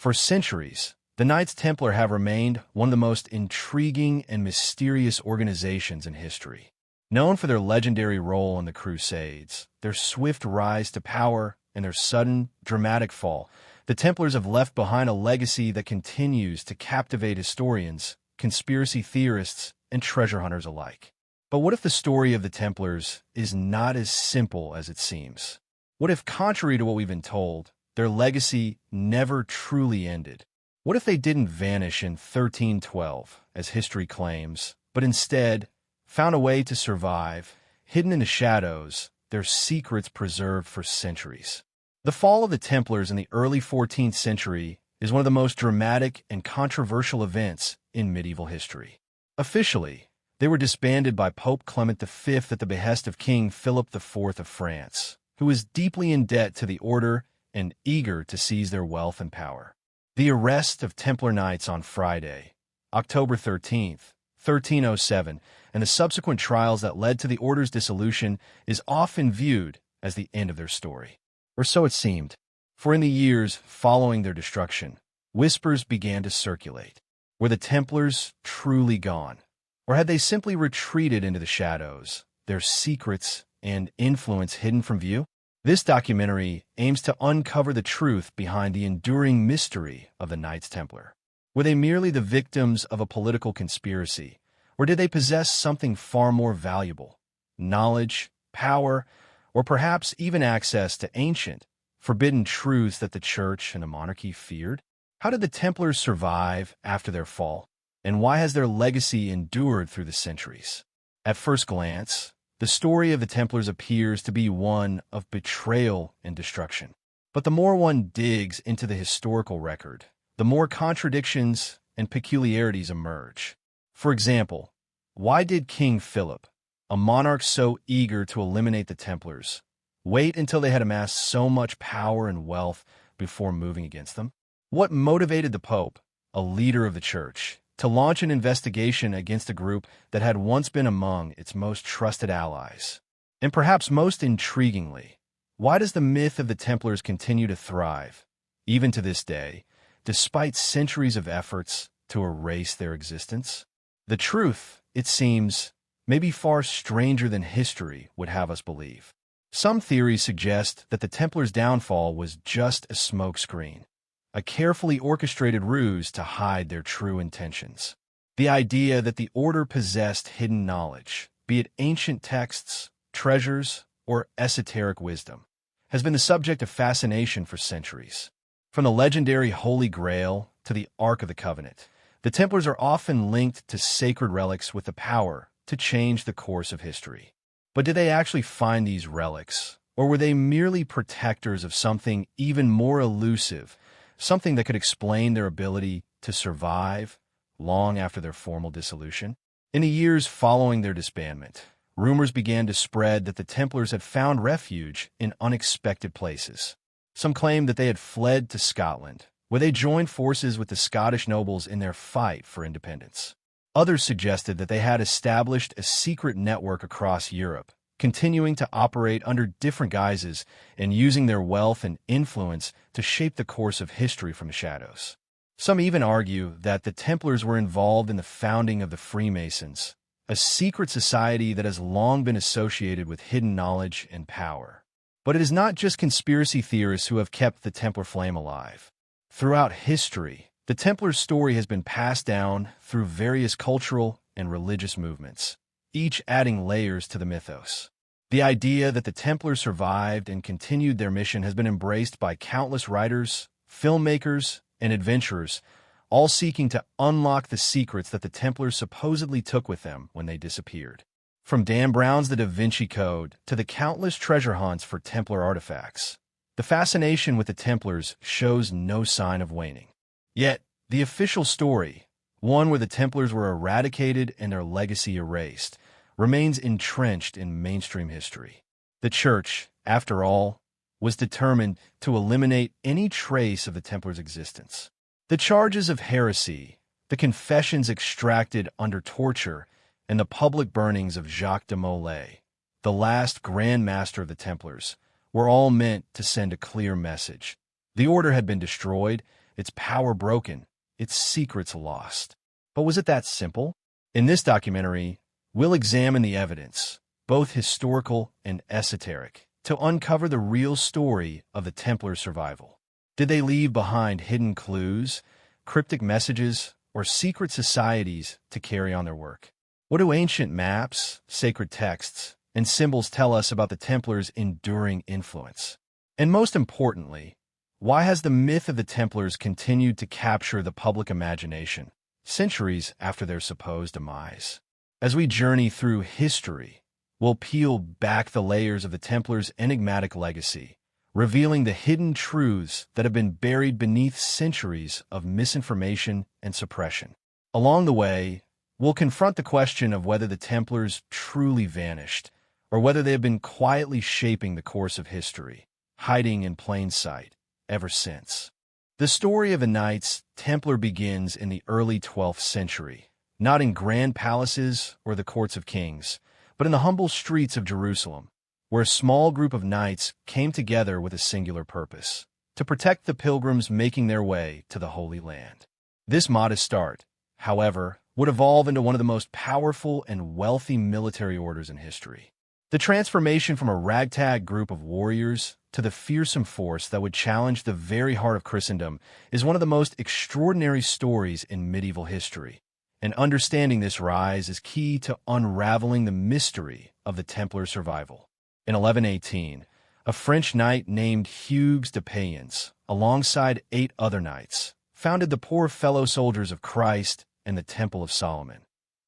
For centuries, the Knights Templar have remained one of the most intriguing and mysterious organizations in history. Known for their legendary role in the Crusades, their swift rise to power, and their sudden, dramatic fall, the Templars have left behind a legacy that continues to captivate historians, conspiracy theorists, and treasure hunters alike. But what if the story of the Templars is not as simple as it seems? What if, contrary to what we've been told, their legacy never truly ended? What if they didn't vanish in 1312, as history claims, but instead found a way to survive, hidden in the shadows, their secrets preserved for centuries? The fall of the Templars in the early 14th century is one of the most dramatic and controversial events in medieval history. Officially, they were disbanded by Pope Clement V at the behest of King Philip IV of France, who was deeply in debt to the order and eager to seize their wealth and power. The arrest of Templar Knights on Friday, October 13th, 1307, and the subsequent trials that led to the order's dissolution is often viewed as the end of their story. Or so it seemed, for in the years following their destruction, whispers began to circulate. Were the Templars truly gone? Or had they simply retreated into the shadows, their secrets and influence hidden from view? This documentary aims to uncover the truth behind the enduring mystery of the Knights Templar. Were they merely the victims of a political conspiracy, or did they possess something far more valuable? Knowledge, power, or perhaps even access to ancient, forbidden truths that the Church and the monarchy feared? How did the Templars survive after their fall? And why has their legacy endured through the centuries? At first glance, the story of the Templars appears to be one of betrayal and destruction. But the more one digs into the historical record, the more contradictions and peculiarities emerge. For example, why did King Philip, a monarch so eager to eliminate the Templars, wait until they had amassed so much power and wealth before moving against them? What motivated the Pope, a leader of the Church, to launch an investigation against a group that had once been among its most trusted allies? And perhaps most intriguingly, why does the myth of the Templars continue to thrive, even to this day, despite centuries of efforts to erase their existence? The truth, it seems, may be far stranger than history would have us believe. Some theories suggest that the Templars' downfall was just a smokescreen, a carefully orchestrated ruse to hide their true intentions. The idea that the order possessed hidden knowledge, be it ancient texts, treasures, or esoteric wisdom, has been the subject of fascination for centuries. From the legendary Holy Grail to the Ark of the Covenant, the Templars are often linked to sacred relics with the power to change the course of history. But did they actually find these relics, or were they merely protectors of something even more elusive, something that could explain their ability to survive long after their formal dissolution? In the years following their disbandment, rumors began to spread that the Templars had found refuge in unexpected places. Some claimed that they had fled to Scotland, where they joined forces with the Scottish nobles in their fight for independence. Others suggested that they had established a secret network across Europe, continuing to operate under different guises and using their wealth and influence to shape the course of history from the shadows. Some even argue that the Templars were involved in the founding of the Freemasons, a secret society that has long been associated with hidden knowledge and power. But it is not just conspiracy theorists who have kept the Templar flame alive. Throughout history, the Templar story has been passed down through various cultural and religious movements, each adding layers to the mythos. The idea that the Templars survived and continued their mission has been embraced by countless writers, filmmakers, and adventurers, all seeking to unlock the secrets that the Templars supposedly took with them when they disappeared. From Dan Brown's The Da Vinci Code to the countless treasure hunts for Templar artifacts, the fascination with the Templars shows no sign of waning. Yet, the official story, one where the Templars were eradicated and their legacy erased, remains entrenched in mainstream history. The Church, after all, was determined to eliminate any trace of the Templars' existence. The charges of heresy, the confessions extracted under torture, and the public burnings of Jacques de Molay, the last Grand Master of the Templars, were all meant to send a clear message. The order had been destroyed, its power broken, its secrets lost. But was it that simple? In this documentary, we'll examine the evidence, both historical and esoteric, to uncover the real story of the Templar survival. Did they leave behind hidden clues, cryptic messages, or secret societies to carry on their work? What do ancient maps, sacred texts, and symbols tell us about the Templars' enduring influence? And most importantly, why has the myth of the Templars continued to capture the public imagination centuries after their supposed demise? As we journey through history, we'll peel back the layers of the Templars' enigmatic legacy, revealing the hidden truths that have been buried beneath centuries of misinformation and suppression. Along the way, we'll confront the question of whether the Templars truly vanished, or whether they have been quietly shaping the course of history, hiding in plain sight ever since. The story of the Knights Templar begins in the early 12th century, not in grand palaces or the courts of kings, but in the humble streets of Jerusalem, where a small group of knights came together with a singular purpose: to protect the pilgrims making their way to the Holy Land. This modest start, however, would evolve into one of the most powerful and wealthy military orders in history. The transformation from a ragtag group of warriors to the fearsome force that would challenge the very heart of Christendom is one of the most extraordinary stories in medieval history, and understanding this rise is key to unraveling the mystery of the Templar survival. In 1118, a French knight named Hugues de Payens, alongside 8 other knights, founded the Poor Fellow Soldiers of Christ and the Temple of Solomon,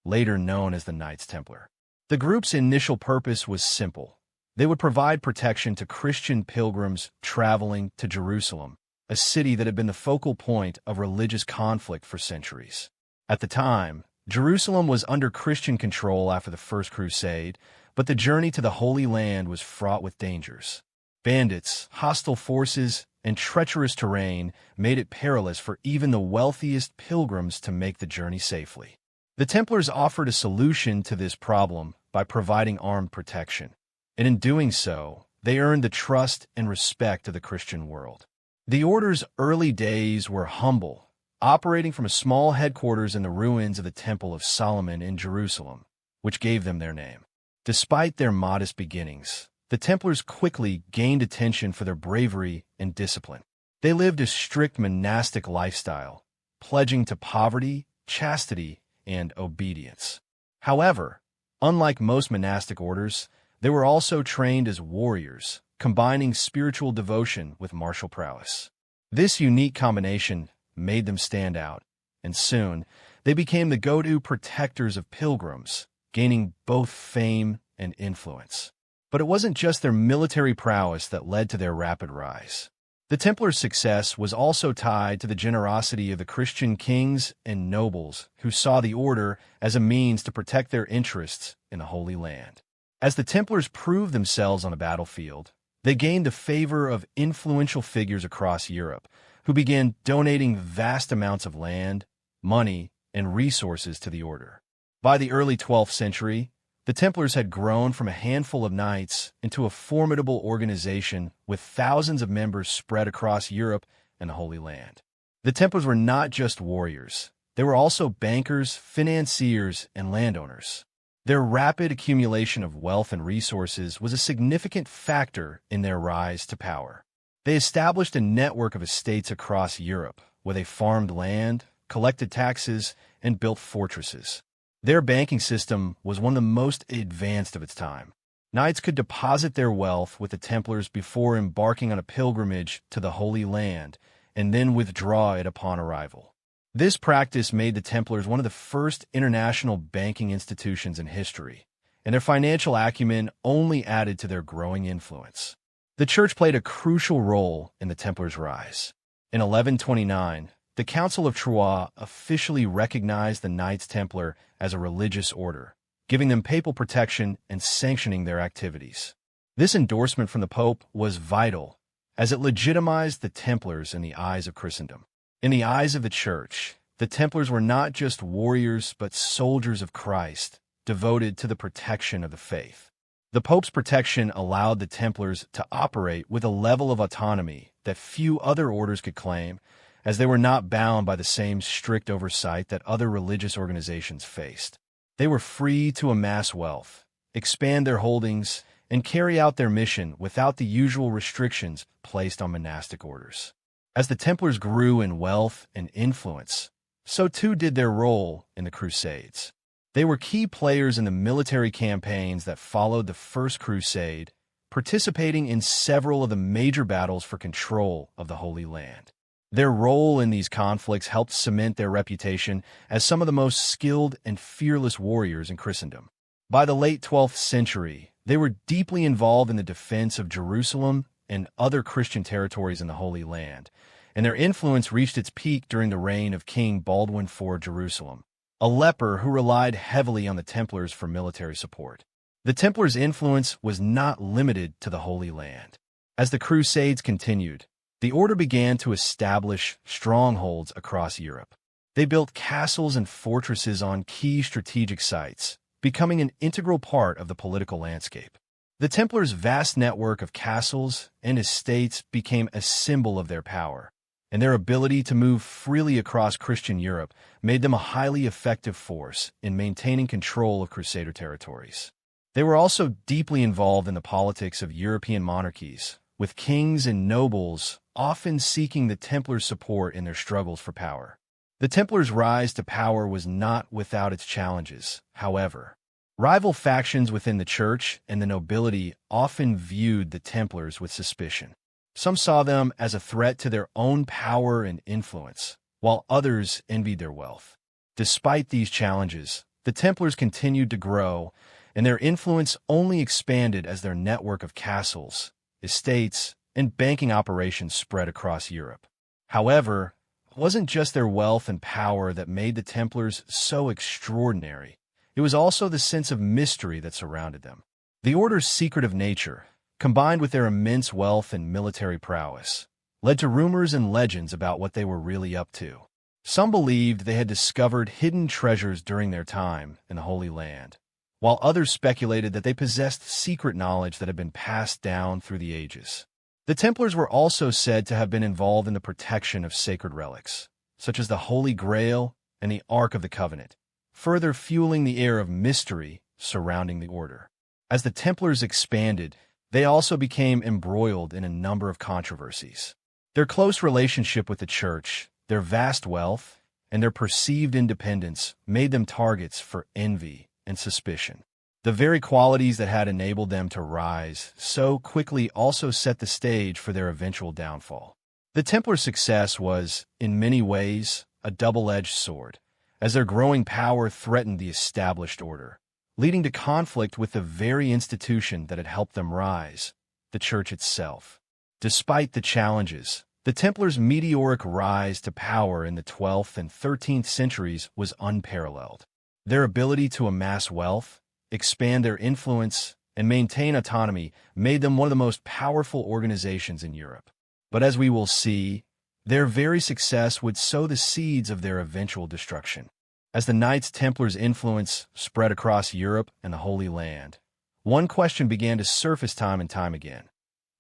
later known as the Knights Templar. The group's initial purpose was simple. They would provide protection to Christian pilgrims traveling to Jerusalem, a city that had been the focal point of religious conflict for centuries. At the time, Jerusalem was under Christian control after the First Crusade, but the journey to the Holy Land was fraught with dangers. Bandits, hostile forces, and treacherous terrain made it perilous for even the wealthiest pilgrims to make the journey safely. The Templars offered a solution to this problem by providing armed protection, and in doing so, they earned the trust and respect of the Christian world. The order's early days were humble, operating from a small headquarters in the ruins of the Temple of Solomon in Jerusalem, which gave them their name. Despite their modest beginnings, the Templars quickly gained attention for their bravery and discipline. They lived a strict monastic lifestyle, pledging to poverty, chastity, and obedience. However, unlike most monastic orders, they were also trained as warriors, combining spiritual devotion with martial prowess. This unique combination made them stand out, and soon they became the go-to protectors of pilgrims, gaining both fame and influence. But it wasn't just their military prowess that led to their rapid rise. The Templars' success was also tied to the generosity of the Christian kings and nobles who saw the order as a means to protect their interests in the Holy Land. As the Templars proved themselves on the battlefield, they gained the favor of influential figures across Europe, who began donating vast amounts of land, money, and resources to the order. By the early 12th century, the Templars had grown from a handful of knights into a formidable organization with thousands of members spread across Europe and the Holy Land. The Templars were not just warriors. They were also bankers, financiers, and landowners. Their rapid accumulation of wealth and resources was a significant factor in their rise to power. They established a network of estates across Europe, where they farmed land, collected taxes, and built fortresses. Their banking system was one of the most advanced of its time. Knights could deposit their wealth with the Templars before embarking on a pilgrimage to the Holy Land, and then withdraw it upon arrival. This practice made the Templars one of the first international banking institutions in history, and their financial acumen only added to their growing influence. The Church played a crucial role in the Templars' rise. In 1129, the Council of Troyes officially recognized the Knights Templar as a religious order, giving them papal protection and sanctioning their activities. This endorsement from the Pope was vital, as it legitimized the Templars in the eyes of Christendom. In the eyes of the Church, the Templars were not just warriors but soldiers of Christ, devoted to the protection of the faith. The Pope's protection allowed the Templars to operate with a level of autonomy that few other orders could claim, as they were not bound by the same strict oversight that other religious organizations faced. They were free to amass wealth, expand their holdings, and carry out their mission without the usual restrictions placed on monastic orders. As the Templars grew in wealth and influence, so too did their role in the Crusades. They were key players in the military campaigns that followed the First Crusade, participating in several of the major battles for control of the Holy Land. Their role in these conflicts helped cement their reputation as some of the most skilled and fearless warriors in Christendom. By the late 12th century, they were deeply involved in the defense of Jerusalem and other Christian territories in the Holy Land, and their influence reached its peak during the reign of King Baldwin IV Jerusalem, a leper who relied heavily on the Templars for military support. The Templars' influence was not limited to the Holy Land. As the Crusades continued, the order began to establish strongholds across Europe. They built castles and fortresses on key strategic sites, becoming an integral part of the political landscape. The Templars' vast network of castles and estates became a symbol of their power, and their ability to move freely across Christian Europe made them a highly effective force in maintaining control of Crusader territories. They were also deeply involved in the politics of European monarchies, with kings and nobles often seeking the Templars' support in their struggles for power. The Templars' rise to power was not without its challenges, however. Rival factions within the church and the nobility often viewed the Templars with suspicion. Some saw them as a threat to their own power and influence, while others envied their wealth. Despite these challenges, the Templars continued to grow, and their influence only expanded as their network of castles, estates, and banking operations spread across Europe. However, it wasn't just their wealth and power that made the Templars so extraordinary. It was also the sense of mystery that surrounded them. The order's secretive nature, combined with their immense wealth and military prowess, led to rumors and legends about what they were really up to. Some believed they had discovered hidden treasures during their time in the Holy Land, while others speculated that they possessed secret knowledge that had been passed down through the ages. The Templars were also said to have been involved in the protection of sacred relics, such as the Holy Grail and the Ark of the Covenant, further fueling the air of mystery surrounding the order. As the Templars expanded, they also became embroiled in a number of controversies. Their close relationship with the Church, their vast wealth, and their perceived independence made them targets for envy and suspicion. The very qualities that had enabled them to rise so quickly also set the stage for their eventual downfall. The Templar success was, in many ways, a double-edged sword, as their growing power threatened the established order, leading to conflict with the very institution that had helped them rise, the Church itself. Despite the challenges, the Templars' meteoric rise to power in the 12th and 13th centuries was unparalleled. Their ability to amass wealth, expand their influence, and maintain autonomy made them one of the most powerful organizations in Europe. But as we will see, their very success would sow the seeds of their eventual destruction. As the Knights Templars' influence spread across Europe and the Holy Land, one question began to surface time and time again.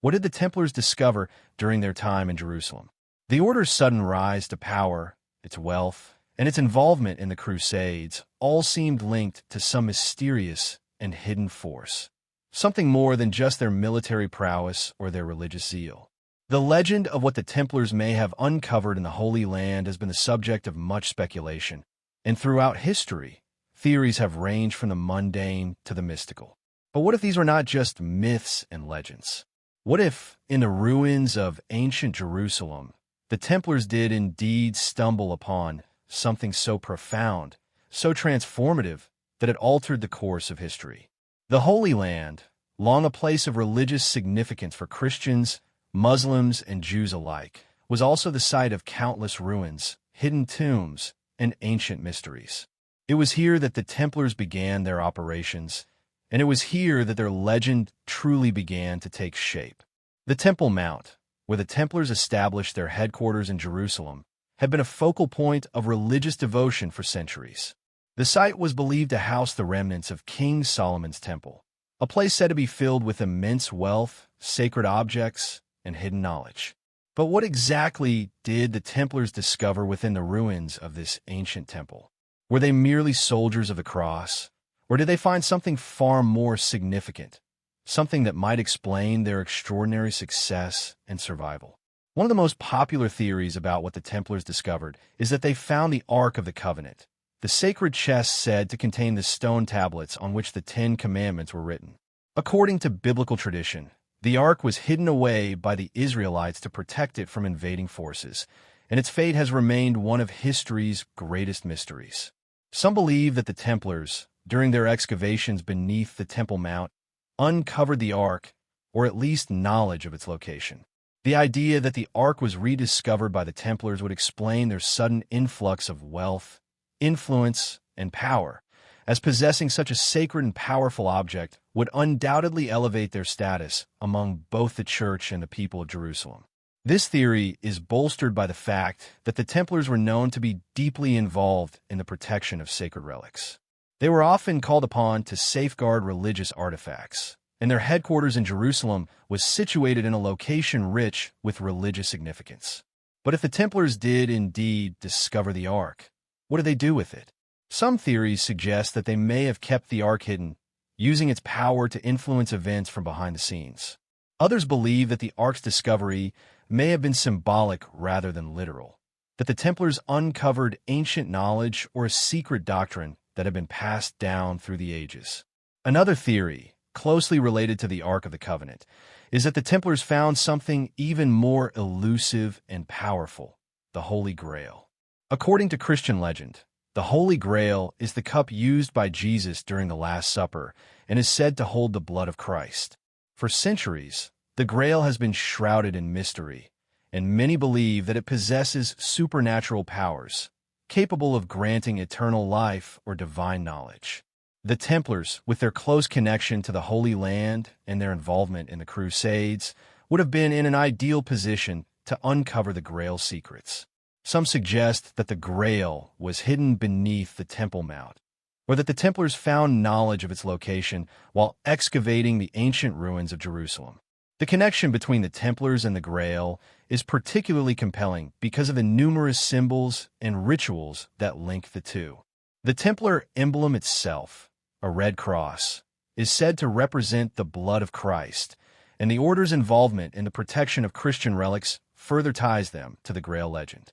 What did the Templars discover during their time in Jerusalem? The order's sudden rise to power, its wealth, and its involvement in the Crusades all seemed linked to some mysterious and hidden force, something more than just their military prowess or their religious zeal. The legend of what the Templars may have uncovered in the Holy Land has been the subject of much speculation, and throughout history, theories have ranged from the mundane to the mystical. But what if these were not just myths and legends? What if, in the ruins of ancient Jerusalem, the Templars did indeed stumble upon something so profound, so transformative, that it altered the course of history? The Holy Land, long a place of religious significance for Christians, Muslims, and Jews alike, was also the site of countless ruins, hidden tombs, and ancient mysteries. It was here that the Templars began their operations, and it was here that their legend truly began to take shape. The Temple Mount, where the Templars established their headquarters in Jerusalem, had been a focal point of religious devotion for centuries. The site was believed to house the remnants of King Solomon's temple, a place said to be filled with immense wealth, sacred objects, and hidden knowledge. But what exactly did the Templars discover within the ruins of this ancient temple? Were they merely soldiers of the cross, or did they find something far more significant, something that might explain their extraordinary success and survival? One of the most popular theories about what the Templars discovered is that they found the Ark of the Covenant, the sacred chest said to contain the stone tablets on which the Ten Commandments were written. According to biblical tradition, the Ark was hidden away by the Israelites to protect it from invading forces, and its fate has remained one of history's greatest mysteries. Some believe that the Templars, during their excavations beneath the Temple Mount, uncovered the Ark, or at least knowledge of its location. The idea that the Ark was rediscovered by the Templars would explain their sudden influx of wealth, influence, and power, as possessing such a sacred and powerful object would undoubtedly elevate their status among both the Church and the people of Jerusalem. This theory is bolstered by the fact that the Templars were known to be deeply involved in the protection of sacred relics. They were often called upon to safeguard religious artifacts, and their headquarters in Jerusalem was situated in a location rich with religious significance. But if the Templars did indeed discover the Ark, what did they do with it? Some theories suggest that they may have kept the Ark hidden, using its power to influence events from behind the scenes. Others believe that the Ark's discovery may have been symbolic rather than literal, that the Templars uncovered ancient knowledge or a secret doctrine that had been passed down through the ages. Another theory, closely related to the Ark of the Covenant, is that the Templars found something even more elusive and powerful, the Holy Grail. According to Christian legend, the Holy Grail is the cup used by Jesus during the Last Supper and is said to hold the blood of Christ. For centuries, the Grail has been shrouded in mystery, and many believe that it possesses supernatural powers, capable of granting eternal life or divine knowledge. The Templars, with their close connection to the Holy Land and their involvement in the Crusades, would have been in an ideal position to uncover the Grail's secrets. Some suggest that the Grail was hidden beneath the Temple Mount, or that the Templars found knowledge of its location while excavating the ancient ruins of Jerusalem. The connection between the Templars and the Grail is particularly compelling because of the numerous symbols and rituals that link the two. The Templar emblem itself, a red cross, is said to represent the blood of Christ, and the Order's involvement in the protection of Christian relics further ties them to the Grail legend.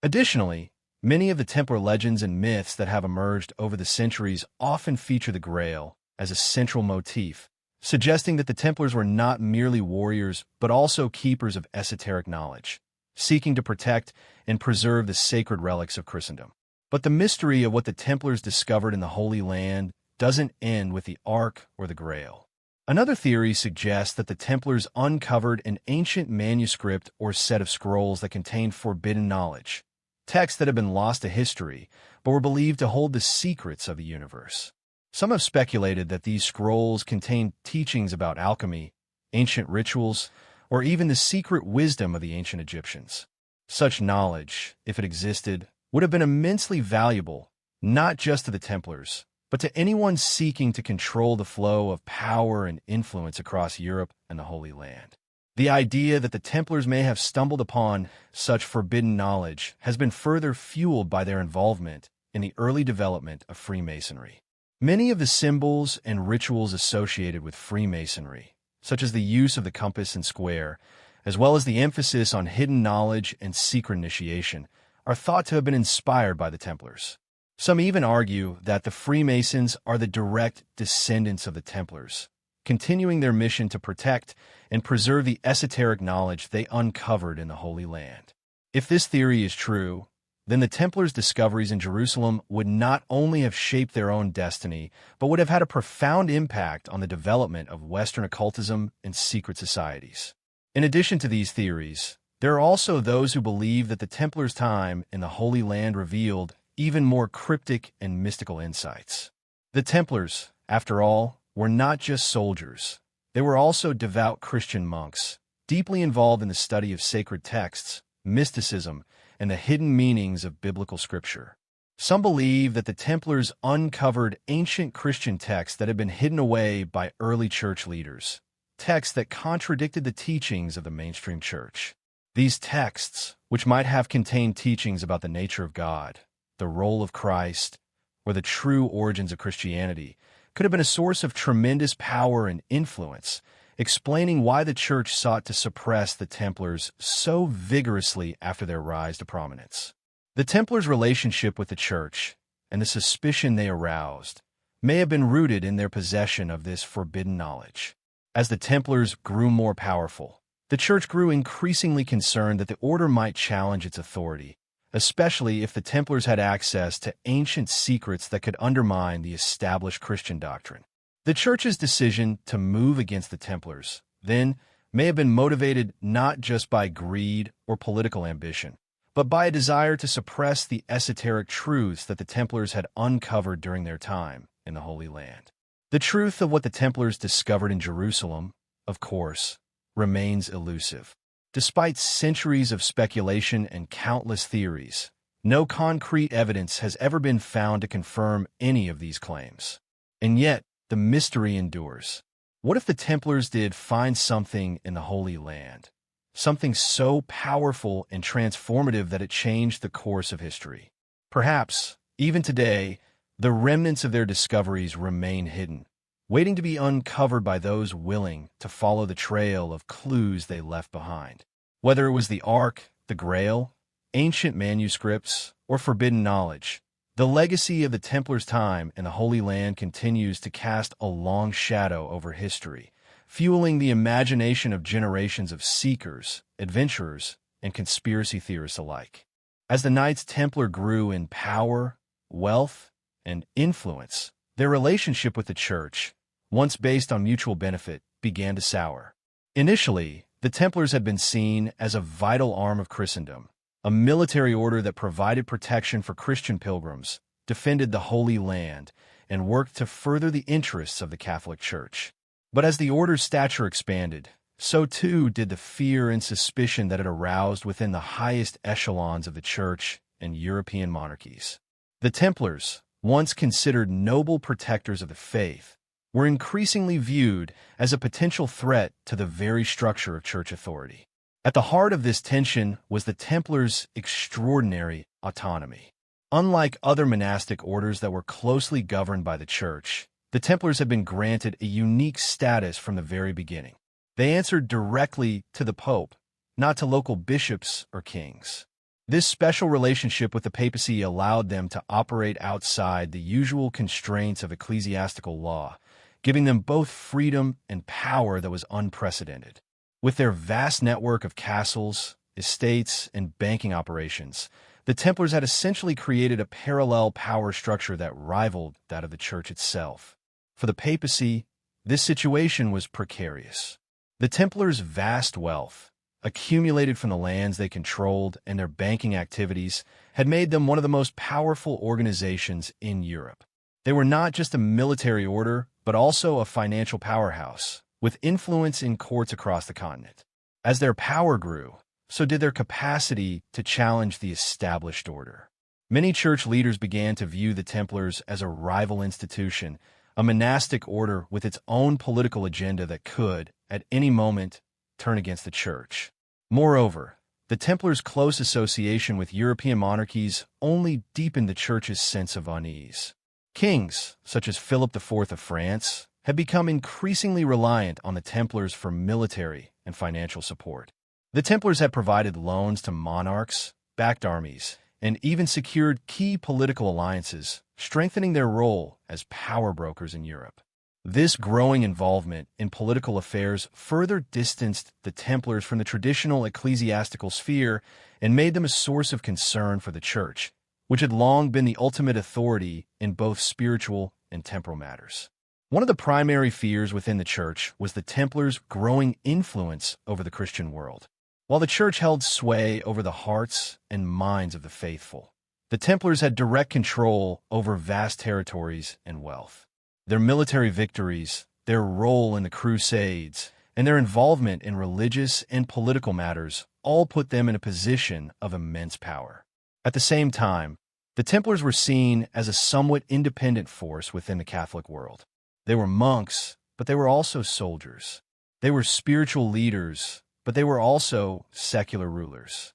Additionally, many of the Templar legends and myths that have emerged over the centuries often feature the Grail as a central motif, suggesting that the Templars were not merely warriors but also keepers of esoteric knowledge, seeking to protect and preserve the sacred relics of Christendom. But the mystery of what the Templars discovered in the Holy Land doesn't end with the Ark or the Grail. Another theory suggests that the Templars uncovered an ancient manuscript or set of scrolls that contained forbidden knowledge, texts that have been lost to history but were believed to hold the secrets of the universe. Some have speculated that these scrolls contained teachings about alchemy, ancient rituals, or even the secret wisdom of the ancient Egyptians. Such knowledge, if it existed, would have been immensely valuable, not just to the Templars, but to anyone seeking to control the flow of power and influence across Europe and the Holy Land. The idea that the Templars may have stumbled upon such forbidden knowledge has been further fueled by their involvement in the early development of Freemasonry. Many of the symbols and rituals associated with Freemasonry, such as the use of the compass and square, as well as the emphasis on hidden knowledge and secret initiation, are thought to have been inspired by the Templars. Some even argue that the Freemasons are the direct descendants of the Templars, continuing their mission to protect and preserve the esoteric knowledge they uncovered in the Holy Land. If this theory is true, then the Templars' discoveries in Jerusalem would not only have shaped their own destiny, but would have had a profound impact on the development of Western occultism and secret societies. In addition to these theories, there are also those who believe that the Templars' time in the Holy Land revealed even more cryptic and mystical insights. The Templars, after all, were not just soldiers. They were also devout Christian monks, deeply involved in the study of sacred texts, mysticism, and the hidden meanings of biblical scripture. Some believe that the Templars uncovered ancient Christian texts that had been hidden away by early church leaders, texts that contradicted the teachings of the mainstream church. These texts, which might have contained teachings about the nature of God, the role of Christ, or the true origins of Christianity, could have been a source of tremendous power and influence, explaining why the Church sought to suppress the Templars so vigorously after their rise to prominence. The Templars' relationship with the Church, and the suspicion they aroused, may have been rooted in their possession of this forbidden knowledge. As the Templars grew more powerful, the Church grew increasingly concerned that the order might challenge its authority, especially if the Templars had access to ancient secrets that could undermine the established Christian doctrine. The Church's decision to move against the Templars, then, may have been motivated not just by greed or political ambition, but by a desire to suppress the esoteric truths that the Templars had uncovered during their time in the Holy Land. The truth of what the Templars discovered in Jerusalem, of course, remains elusive. Despite centuries of speculation and countless theories, no concrete evidence has ever been found to confirm any of these claims. And yet, the mystery endures. What if the Templars did find something in the Holy Land? Something so powerful and transformative that it changed the course of history. Perhaps, even today, the remnants of their discoveries remain hidden, waiting to be uncovered by those willing to follow the trail of clues they left behind. Whether it was the Ark, the Grail, ancient manuscripts, or forbidden knowledge, the legacy of the Templars' time in the Holy Land continues to cast a long shadow over history, fueling the imagination of generations of seekers, adventurers, and conspiracy theorists alike. As the Knights Templar grew in power, wealth, and influence, their relationship with the Church, once based on mutual benefit, began to sour. Initially, the Templars had been seen as a vital arm of Christendom, a military order that provided protection for Christian pilgrims, defended the Holy Land, and worked to further the interests of the Catholic Church. But as the order's stature expanded, so too did the fear and suspicion that it aroused within the highest echelons of the Church and European monarchies. The Templars, once considered noble protectors of the faith, were increasingly viewed as a potential threat to the very structure of Church authority. At the heart of this tension was the Templars' extraordinary autonomy. Unlike other monastic orders that were closely governed by the Church, the Templars had been granted a unique status from the very beginning. They answered directly to the Pope, not to local bishops or kings. This special relationship with the papacy allowed them to operate outside the usual constraints of ecclesiastical law, giving them both freedom and power that was unprecedented. With their vast network of castles, estates, and banking operations, the Templars had essentially created a parallel power structure that rivaled that of the Church itself. For the papacy, this situation was precarious. The Templars' vast wealth, accumulated from the lands they controlled and their banking activities, had made them one of the most powerful organizations in Europe. They were not just a military order, but also a financial powerhouse, with influence in courts across the continent. As their power grew, so did their capacity to challenge the established order. Many church leaders began to view the Templars as a rival institution, a monastic order with its own political agenda that could, at any moment, turn against the Church. Moreover, the Templars' close association with European monarchies only deepened the Church's sense of unease. Kings, such as Philip IV of France, had become increasingly reliant on the Templars for military and financial support. The Templars had provided loans to monarchs, backed armies, and even secured key political alliances, strengthening their role as power brokers in Europe. This growing involvement in political affairs further distanced the Templars from the traditional ecclesiastical sphere and made them a source of concern for the Church, which had long been the ultimate authority in both spiritual and temporal matters. One of the primary fears within the Church was the Templars' growing influence over the Christian world. While the Church held sway over the hearts and minds of the faithful, the Templars had direct control over vast territories and wealth. Their military victories, their role in the Crusades, and their involvement in religious and political matters all put them in a position of immense power. At the same time, the Templars were seen as a somewhat independent force within the Catholic world. They were monks, but they were also soldiers. They were spiritual leaders, but they were also secular rulers.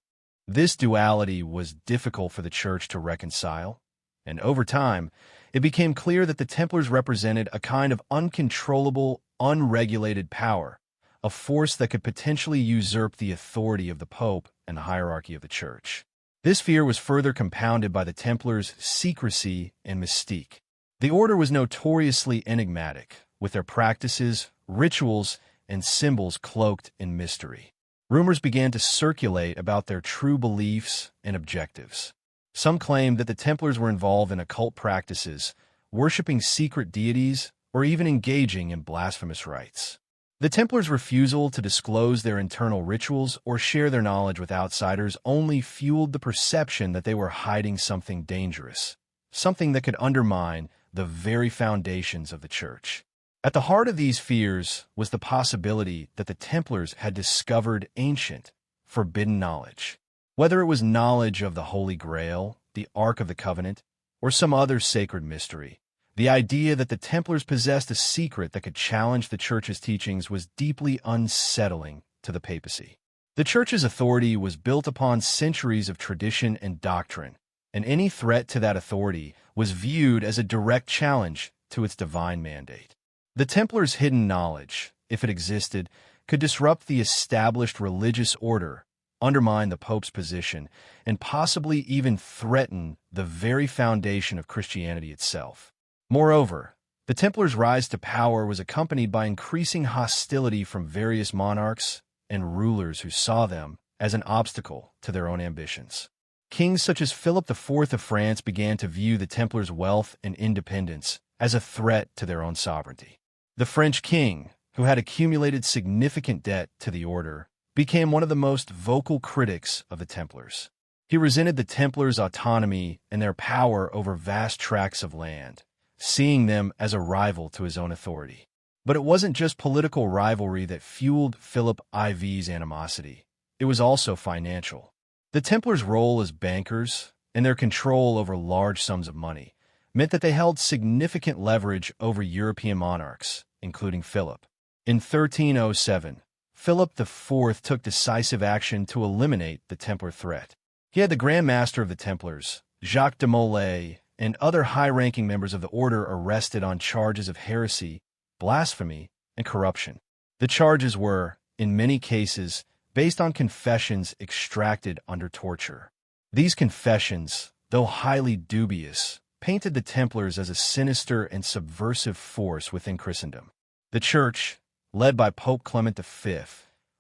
This duality was difficult for the Church to reconcile, and over time, it became clear that the Templars represented a kind of uncontrollable, unregulated power, a force that could potentially usurp the authority of the Pope and the hierarchy of the Church. This fear was further compounded by the Templars' secrecy and mystique. The order was notoriously enigmatic, with their practices, rituals, and symbols cloaked in mystery. Rumors began to circulate about their true beliefs and objectives. Some claimed that the Templars were involved in occult practices, worshipping secret deities, or even engaging in blasphemous rites. The Templars' refusal to disclose their internal rituals or share their knowledge with outsiders only fueled the perception that they were hiding something dangerous, something that could undermine the very foundations of the Church. At the heart of these fears was the possibility that the Templars had discovered ancient, forbidden knowledge. Whether it was knowledge of the Holy Grail, the Ark of the Covenant, or some other sacred mystery, the idea that the Templars possessed a secret that could challenge the Church's teachings was deeply unsettling to the papacy. The Church's authority was built upon centuries of tradition and doctrine, and any threat to that authority was viewed as a direct challenge to its divine mandate. The Templars' hidden knowledge, if it existed, could disrupt the established religious order, undermine the Pope's position, and possibly even threaten the very foundation of Christianity itself. Moreover, the Templars' rise to power was accompanied by increasing hostility from various monarchs and rulers who saw them as an obstacle to their own ambitions. Kings such as Philip IV of France began to view the Templars' wealth and independence as a threat to their own sovereignty. The French king, who had accumulated significant debt to the order, became one of the most vocal critics of the Templars. He resented the Templars' autonomy and their power over vast tracts of land, seeing them as a rival to his own authority. But it wasn't just political rivalry that fueled Philip IV's animosity. It was also financial. The Templars' role as bankers and their control over large sums of money meant that they held significant leverage over European monarchs, including Philip. In 1307, Philip IV took decisive action to eliminate the Templar threat. He had the Grand Master of the Templars, Jacques de Molay, and other high-ranking members of the order arrested on charges of heresy, blasphemy, and corruption. The charges were, in many cases, based on confessions extracted under torture. These confessions, though highly dubious, painted the Templars as a sinister and subversive force within Christendom. The Church, led by Pope Clement V,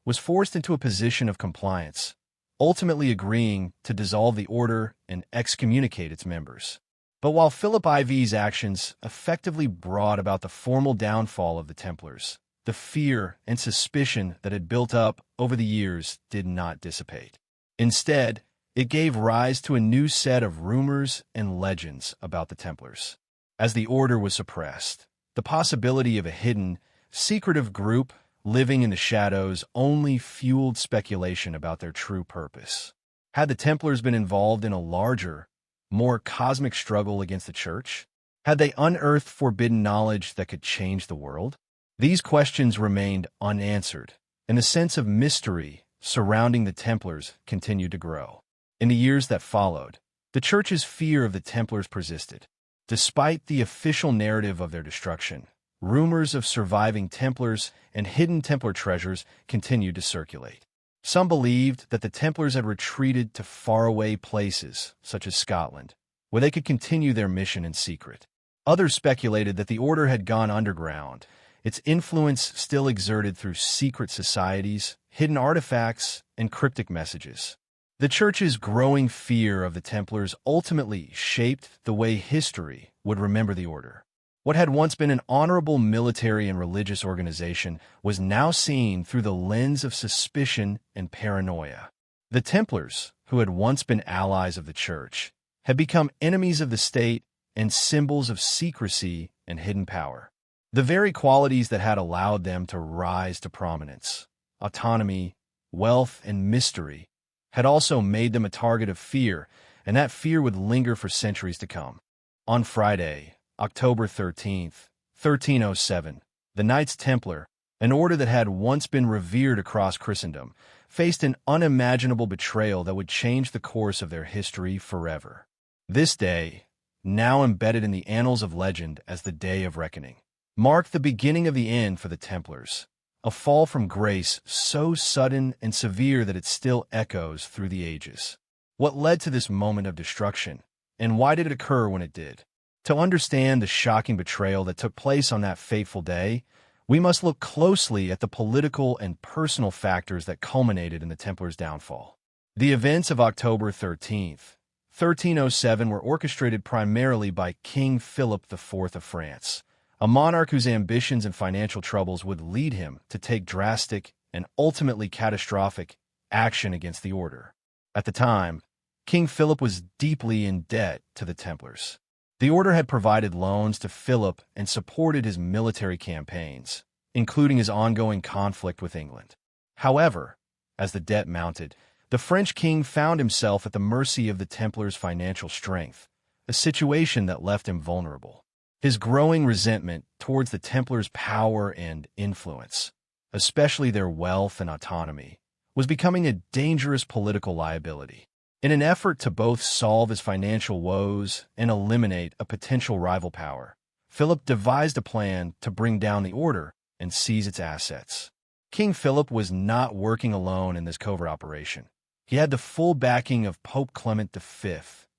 was forced into a position of compliance, ultimately agreeing to dissolve the order and excommunicate its members. But while Philip IV's actions effectively brought about the formal downfall of the Templars, the fear and suspicion that had built up over the years did not dissipate. Instead, it gave rise to a new set of rumors and legends about the Templars. As the order was suppressed, the possibility of a hidden, secretive group living in the shadows only fueled speculation about their true purpose. Had the Templars been involved in a larger, more cosmic struggle against the Church? Had they unearthed forbidden knowledge that could change the world? These questions remained unanswered, and the sense of mystery surrounding the Templars continued to grow. In the years that followed, the Church's fear of the Templars persisted. Despite the official narrative of their destruction, rumors of surviving Templars and hidden Templar treasures continued to circulate. Some believed that the Templars had retreated to faraway places, such as Scotland, where they could continue their mission in secret. Others speculated that the order had gone underground, its influence still exerted through secret societies, hidden artifacts, and cryptic messages. The Church's growing fear of the Templars ultimately shaped the way history would remember the order. What had once been an honorable military and religious organization was now seen through the lens of suspicion and paranoia. The Templars, who had once been allies of the Church, had become enemies of the state and symbols of secrecy and hidden power. The very qualities that had allowed them to rise to prominence, autonomy, wealth, and mystery, had also made them a target of fear, and that fear would linger for centuries to come. On Friday, October 13th, 1307, the Knights Templar, An order that had once been revered across Christendom faced an unimaginable betrayal that would change the course of their history forever. This day, now embedded in the annals of legend as the Day of Reckoning, marked the beginning of the end for the Templars, a fall from grace so sudden and severe that it still echoes through the ages. What led to this moment of destruction, and why did it occur when it did? To understand the shocking betrayal that took place on that fateful day, we must look closely at the political and personal factors that culminated in the Templars' downfall. The events of October 13th, 1307 were orchestrated primarily by King Philip IV of France, a monarch whose ambitions and financial troubles would lead him to take drastic and ultimately catastrophic action against the order. At the time, King Philip was deeply in debt to the Templars. The order had provided loans to Philip and supported his military campaigns, including his ongoing conflict with England. However, as the debt mounted, the French king found himself at the mercy of the Templars' financial strength, a situation that left him vulnerable. His growing resentment towards the Templars' power and influence, especially their wealth and autonomy, was becoming a dangerous political liability. In an effort to both solve his financial woes and eliminate a potential rival power, Philip devised a plan to bring down the order and seize its assets. King Philip was not working alone in this covert operation. He had the full backing of Pope Clement V,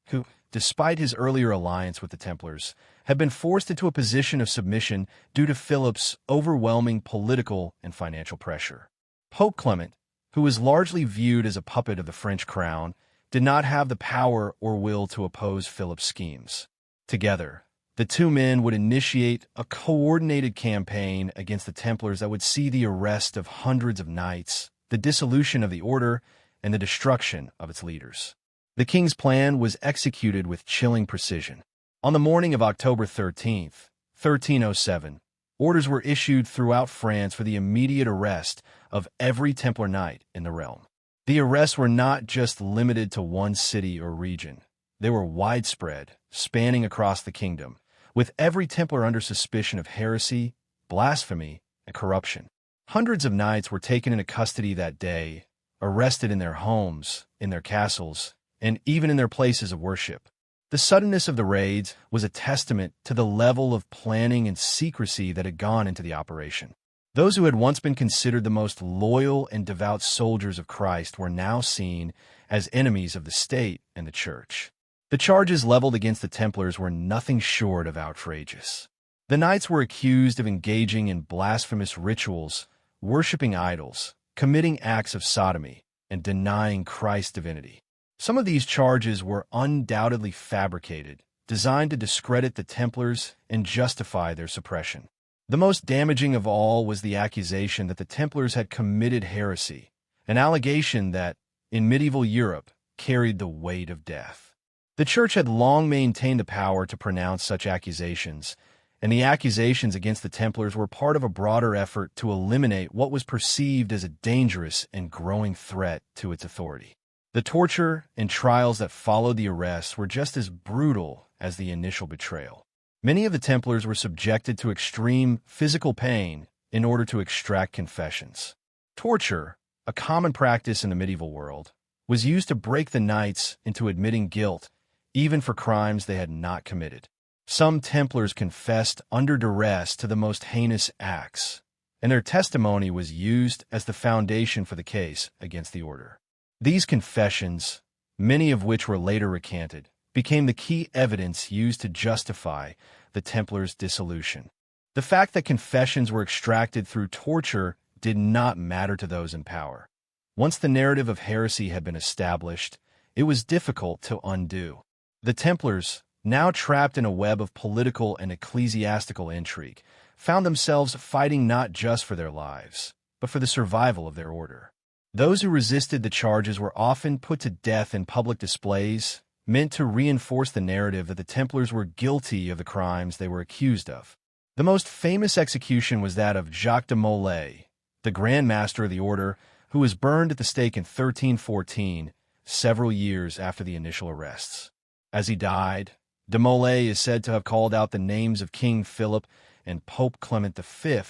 who, despite his earlier alliance with the Templars, had been forced into a position of submission due to Philip's overwhelming political and financial pressure. Pope Clement, who was largely viewed as a puppet of the French crown, did not have the power or will to oppose Philip's schemes. Together, the two men would initiate a coordinated campaign against the Templars that would see the arrest of hundreds of knights, the dissolution of the order, and the destruction of its leaders. The king's plan was executed with chilling precision. On the morning of October 13th, 1307, orders were issued throughout France for the immediate arrest of every Templar knight in the realm. The arrests were not just limited to one city or region. They were widespread, spanning across the kingdom, with every Templar under suspicion of heresy, blasphemy, and corruption. Hundreds of knights were taken into custody that day, arrested in their homes, in their castles, and even in their places of worship. The suddenness of the raids was a testament to the level of planning and secrecy that had gone into the operation. Those who had once been considered the most loyal and devout soldiers of Christ were now seen as enemies of the state and the church. The charges leveled against the Templars were nothing short of outrageous. The knights were accused of engaging in blasphemous rituals, worshiping idols, committing acts of sodomy, and denying Christ's divinity. Some of these charges were undoubtedly fabricated, designed to discredit the Templars and justify their suppression. The most damaging of all was the accusation that the Templars had committed heresy, an allegation that, in medieval Europe, carried the weight of death. The Church had long maintained the power to pronounce such accusations, and the accusations against the Templars were part of a broader effort to eliminate what was perceived as a dangerous and growing threat to its authority. The torture and trials that followed the arrests were just as brutal as the initial betrayal. Many of the Templars were subjected to extreme physical pain in order to extract confessions. Torture, a common practice in the medieval world, was used to break the knights into admitting guilt, even for crimes they had not committed. Some Templars confessed under duress to the most heinous acts, and their testimony was used as the foundation for the case against the order. These confessions, many of which were later recanted, became the key evidence used to justify the Templars' dissolution. The fact that confessions were extracted through torture did not matter to those in power. Once the narrative of heresy had been established, it was difficult to undo. The Templars, now trapped in a web of political and ecclesiastical intrigue, found themselves fighting not just for their lives, but for the survival of their order. Those who resisted the charges were often put to death in public displays, meant to reinforce the narrative that the Templars were guilty of the crimes they were accused of. The most famous execution was that of Jacques de Molay, the Grand Master of the Order, who was burned at the stake in 1314, several years after the initial arrests. As he died, de Molay is said to have called out the names of King Philip and Pope Clement V,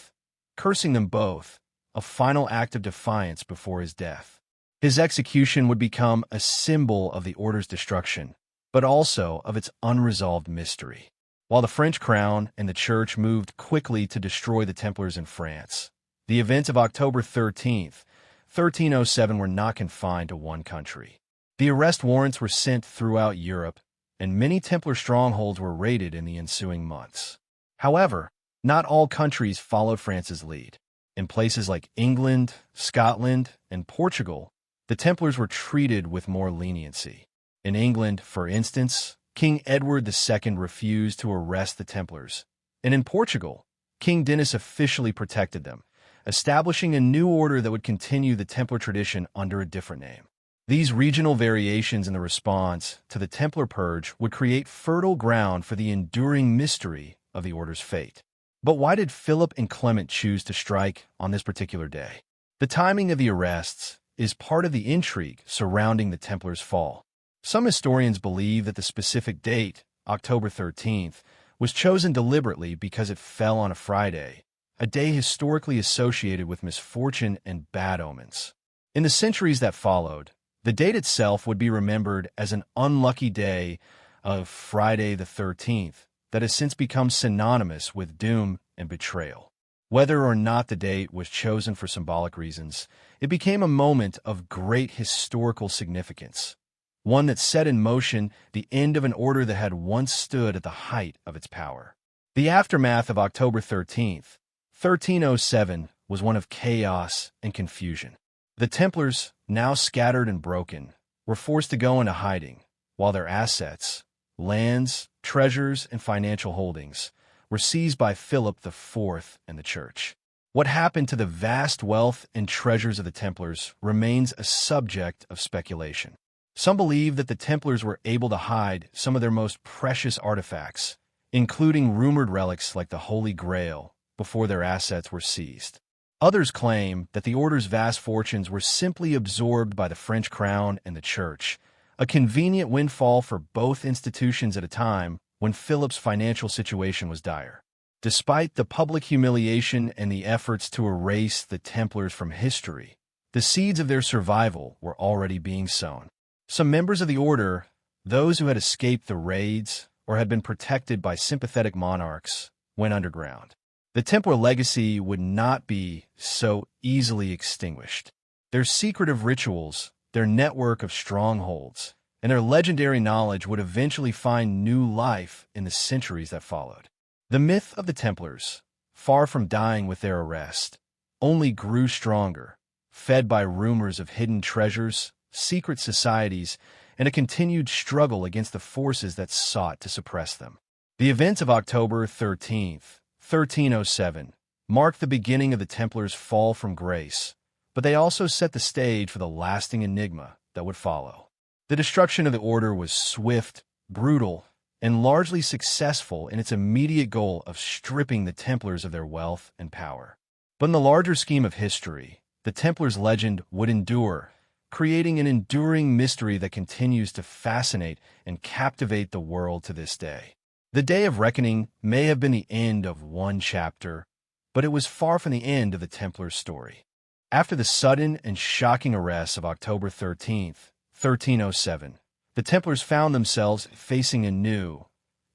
cursing them both, a final act of defiance before his death. His execution would become a symbol of the order's destruction, but also of its unresolved mystery. While the French crown and the church moved quickly to destroy the Templars in France, the events of October 13th, 1307 were not confined to one country. The arrest warrants were sent throughout Europe, and many Templar strongholds were raided in the ensuing months. However, not all countries followed France's lead. In places like England, Scotland, and Portugal, the Templars were treated with more leniency. In England, for instance, King Edward II refused to arrest the Templars, and in Portugal, King Denis officially protected them, establishing a new order that would continue the Templar tradition under a different name. These regional variations in the response to the Templar purge would create fertile ground for the enduring mystery of the order's fate. But why did Philip and Clement choose to strike on this particular day? The timing of the arrests is part of the intrigue surrounding the Templars' fall. Some historians believe that the specific date, October 13th, was chosen deliberately because it fell on a Friday, a day historically associated with misfortune and bad omens. In the centuries that followed, the date itself would be remembered as an unlucky day of Friday the 13th that has since become synonymous with doom and betrayal. Whether or not the date was chosen for symbolic reasons, it became a moment of great historical significance, one that set in motion the end of an order that had once stood at the height of its power. The aftermath of October 13th, 1307, was one of chaos and confusion. The Templars, now scattered and broken, were forced to go into hiding, while their assets, lands, treasures, and financial holdings were seized by Philip IV and the Church. What happened to the vast wealth and treasures of the Templars remains a subject of speculation. Some believe that the Templars were able to hide some of their most precious artifacts, including rumored relics like the Holy Grail, before their assets were seized. Others claim that the order's vast fortunes were simply absorbed by the French crown and the Church, a convenient windfall for both institutions at a time when Philip's financial situation was dire. Despite the public humiliation and the efforts to erase the Templars from history, the seeds of their survival were already being sown. Some members of the order, those who had escaped the raids or had been protected by sympathetic monarchs, went underground. The Templar legacy would not be so easily extinguished. Their secretive rituals, their network of strongholds, and their legendary knowledge would eventually find new life in the centuries that followed. The myth of the Templars, far from dying with their arrest, only grew stronger, fed by rumors of hidden treasures, secret societies, and a continued struggle against the forces that sought to suppress them. The events of October 13th, 1307, marked the beginning of the Templars' fall from grace, but they also set the stage for the lasting enigma that would follow. The destruction of the order was swift, brutal, and largely successful in its immediate goal of stripping the Templars of their wealth and power. But in the larger scheme of history, the Templars' legend would endure, creating an enduring mystery that continues to fascinate and captivate the world to this day. The Day of Reckoning may have been the end of one chapter, but it was far from the end of the Templars' story. After the sudden and shocking arrests of October 13th, 1307, the Templars found themselves facing a new,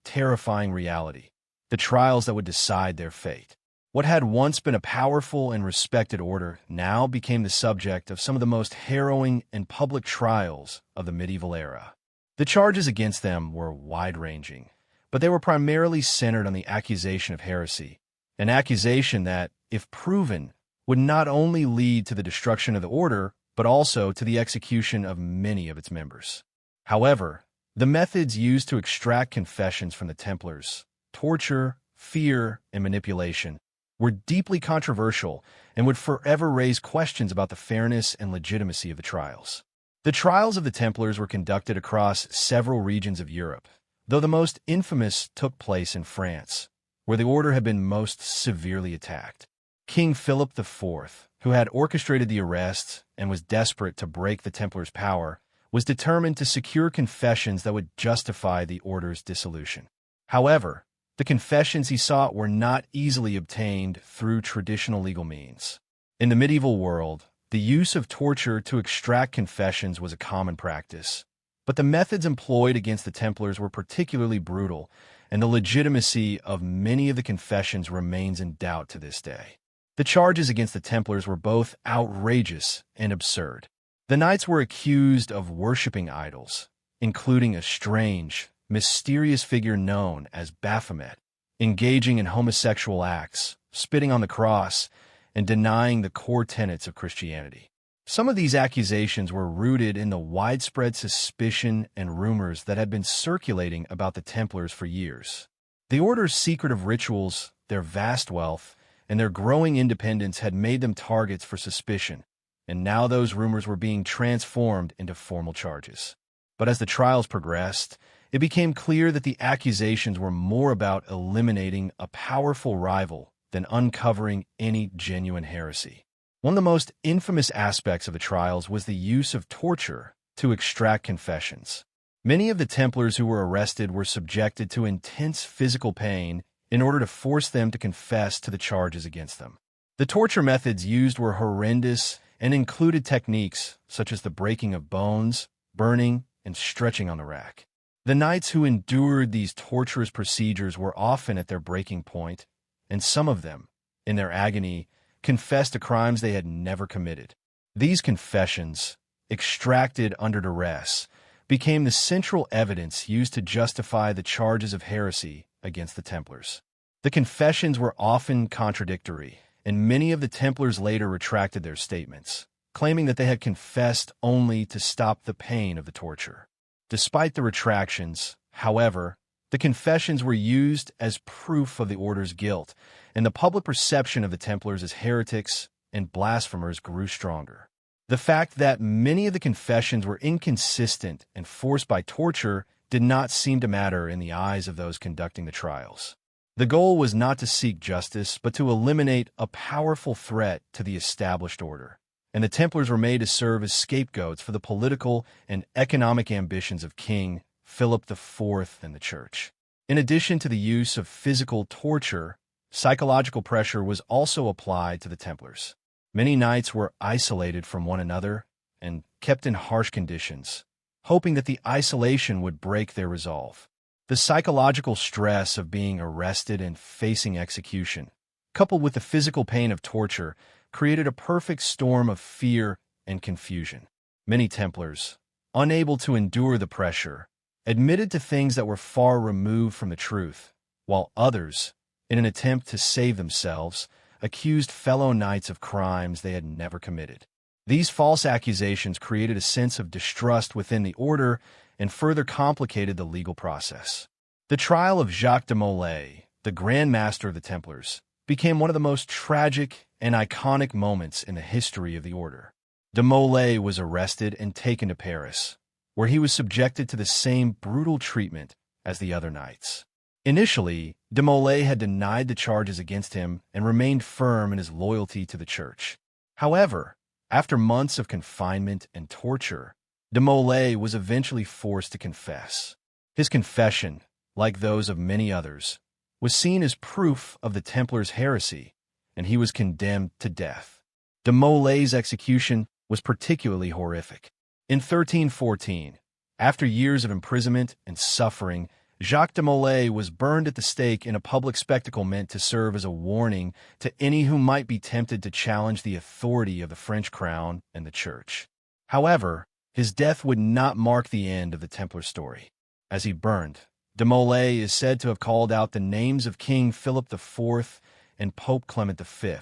terrifying reality, the trials that would decide their fate. What had once been a powerful and respected order now became the subject of some of the most harrowing and public trials of the medieval era. The charges against them were wide-ranging, but they were primarily centered on the accusation of heresy, an accusation that, if proven, would not only lead to the destruction of the order, but also to the execution of many of its members. However, the methods used to extract confessions from the Templars, torture, fear, and manipulation, were deeply controversial and would forever raise questions about the fairness and legitimacy of the trials. The trials of the Templars were conducted across several regions of Europe, though the most infamous took place in France, where the order had been most severely attacked. King Philip IV, who had orchestrated the arrests and was desperate to break the Templars' power, was determined to secure confessions that would justify the order's dissolution. However, The confessions he sought were not easily obtained through traditional legal means. In the medieval world, the use of torture to extract confessions was a common practice, but the methods employed against the Templars were particularly brutal, and the legitimacy of many of the confessions remains in doubt to this day. The charges against the Templars were both outrageous and absurd. The Knights were accused of worshipping idols, including a strange, mysterious figure known as Baphomet, engaging in homosexual acts, spitting on the cross, and denying the core tenets of Christianity. Some of these accusations were rooted in the widespread suspicion and rumors that had been circulating about the Templars for years. The Order's secretive rituals, their vast wealth, and their growing independence had made them targets for suspicion, and now those rumors were being transformed into formal charges. But as the trials progressed, it became clear that the accusations were more about eliminating a powerful rival than uncovering any genuine heresy. One of the most infamous aspects of the trials was the use of torture to extract confessions. Many of the Templars who were arrested were subjected to intense physical pain in order to force them to confess to the charges against them. The torture methods used were horrendous and included techniques such as the breaking of bones, burning, and stretching on the rack. The knights who endured these torturous procedures were often at their breaking point, and some of them, in their agony, confessed to crimes they had never committed. These confessions, extracted under duress, became the central evidence used to justify the charges of heresy against the Templars. The confessions were often contradictory, and many of the Templars later retracted their statements, claiming that they had confessed only to stop the pain of the torture. Despite the retractions, however, the confessions were used as proof of the Order's guilt, and the public perception of the Templars as heretics and blasphemers grew stronger. The fact that many of the confessions were inconsistent and forced by torture did not seem to matter in the eyes of those conducting the trials. The goal was not to seek justice, but to eliminate a powerful threat to the established order, and the Templars were made to serve as scapegoats for the political and economic ambitions of King Philip IV and the Church. In addition to the use of physical torture, psychological pressure was also applied to the Templars. Many knights were isolated from one another and kept in harsh conditions, hoping that the isolation would break their resolve. The psychological stress of being arrested and facing execution, coupled with the physical pain of torture, created a perfect storm of fear and confusion. Many Templars, unable to endure the pressure, admitted to things that were far removed from the truth, while others, in an attempt to save themselves, accused fellow knights of crimes they had never committed. These false accusations created a sense of distrust within the order and further complicated the legal process. The trial of Jacques de Molay, the Grand Master of the Templars, became one of the most tragic and iconic moments in the history of the order. De Molay was arrested and taken to Paris, where he was subjected to the same brutal treatment as the other knights. Initially, de Molay had denied the charges against him and remained firm in his loyalty to the Church. However, after months of confinement and torture, de Molay was eventually forced to confess. His confession, like those of many others, was seen as proof of the Templars' heresy, and he was condemned to death. De Molay's execution was particularly horrific. In 1314, after years of imprisonment and suffering, Jacques de Molay was burned at the stake in a public spectacle meant to serve as a warning to any who might be tempted to challenge the authority of the French crown and the Church. However, his death would not mark the end of the Templar story. As he burned, de Molay is said to have called out the names of King Philip IV and Pope Clement V,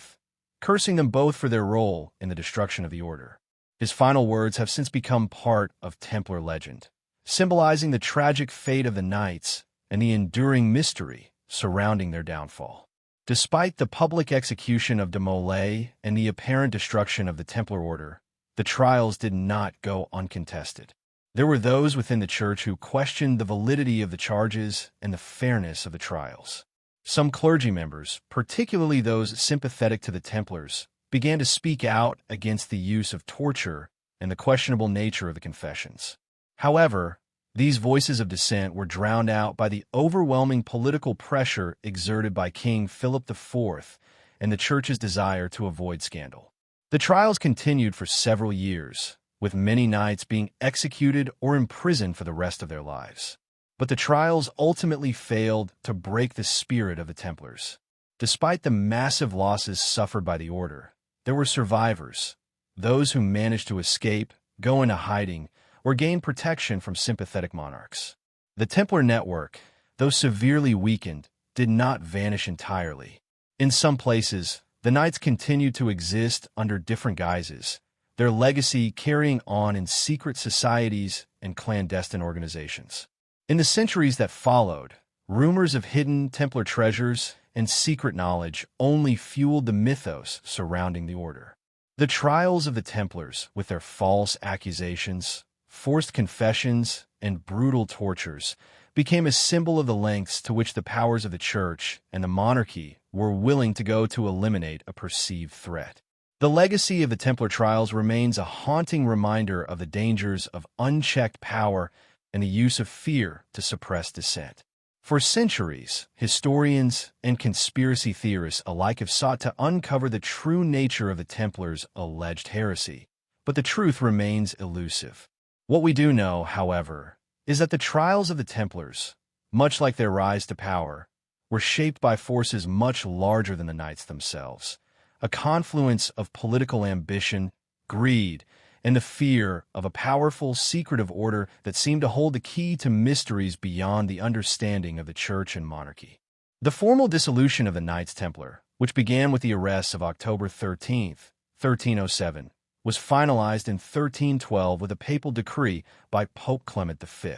cursing them both for their role in the destruction of the order. His final words have since become part of Templar legend, symbolizing the tragic fate of the knights and the enduring mystery surrounding their downfall. Despite the public execution of de Molay and the apparent destruction of the Templar order, the trials did not go uncontested. There were those within the Church who questioned the validity of the charges and the fairness of the trials. Some clergy members, particularly those sympathetic to the Templars, began to speak out against the use of torture and the questionable nature of the confessions. However, These voices of dissent were drowned out by the overwhelming political pressure exerted by King Philip IV and the Church's desire to avoid scandal. The trials continued for several years, with many knights being executed or imprisoned for the rest of their lives. But the trials ultimately failed to break the spirit of the Templars. Despite the massive losses suffered by the order, there were survivors, those who managed to escape, go into hiding, or gain protection from sympathetic monarchs. The Templar network, though severely weakened, did not vanish entirely. In some places, the Knights continued to exist under different guises, their legacy carrying on in secret societies and clandestine organizations. In the centuries that followed, rumors of hidden Templar treasures and secret knowledge only fueled the mythos surrounding the order. The trials of the Templars, with their false accusations, forced confessions, and brutal tortures, became a symbol of the lengths to which the powers of the Church and the monarchy were willing to go to eliminate a perceived threat. The legacy of the Templar trials remains a haunting reminder of the dangers of unchecked power and the use of fear to suppress dissent. For centuries, historians and conspiracy theorists alike have sought to uncover the true nature of the Templars' alleged heresy, but the truth remains elusive. What we do know, however, is that the trials of the Templars, much like their rise to power, were shaped by forces much larger than the Knights themselves, a confluence of political ambition, greed, and the fear of a powerful, secretive order that seemed to hold the key to mysteries beyond the understanding of the Church and monarchy. The formal dissolution of the Knights Templar, which began with the arrests of October 13, 1307, was finalized in 1312 with a papal decree by Pope Clement V.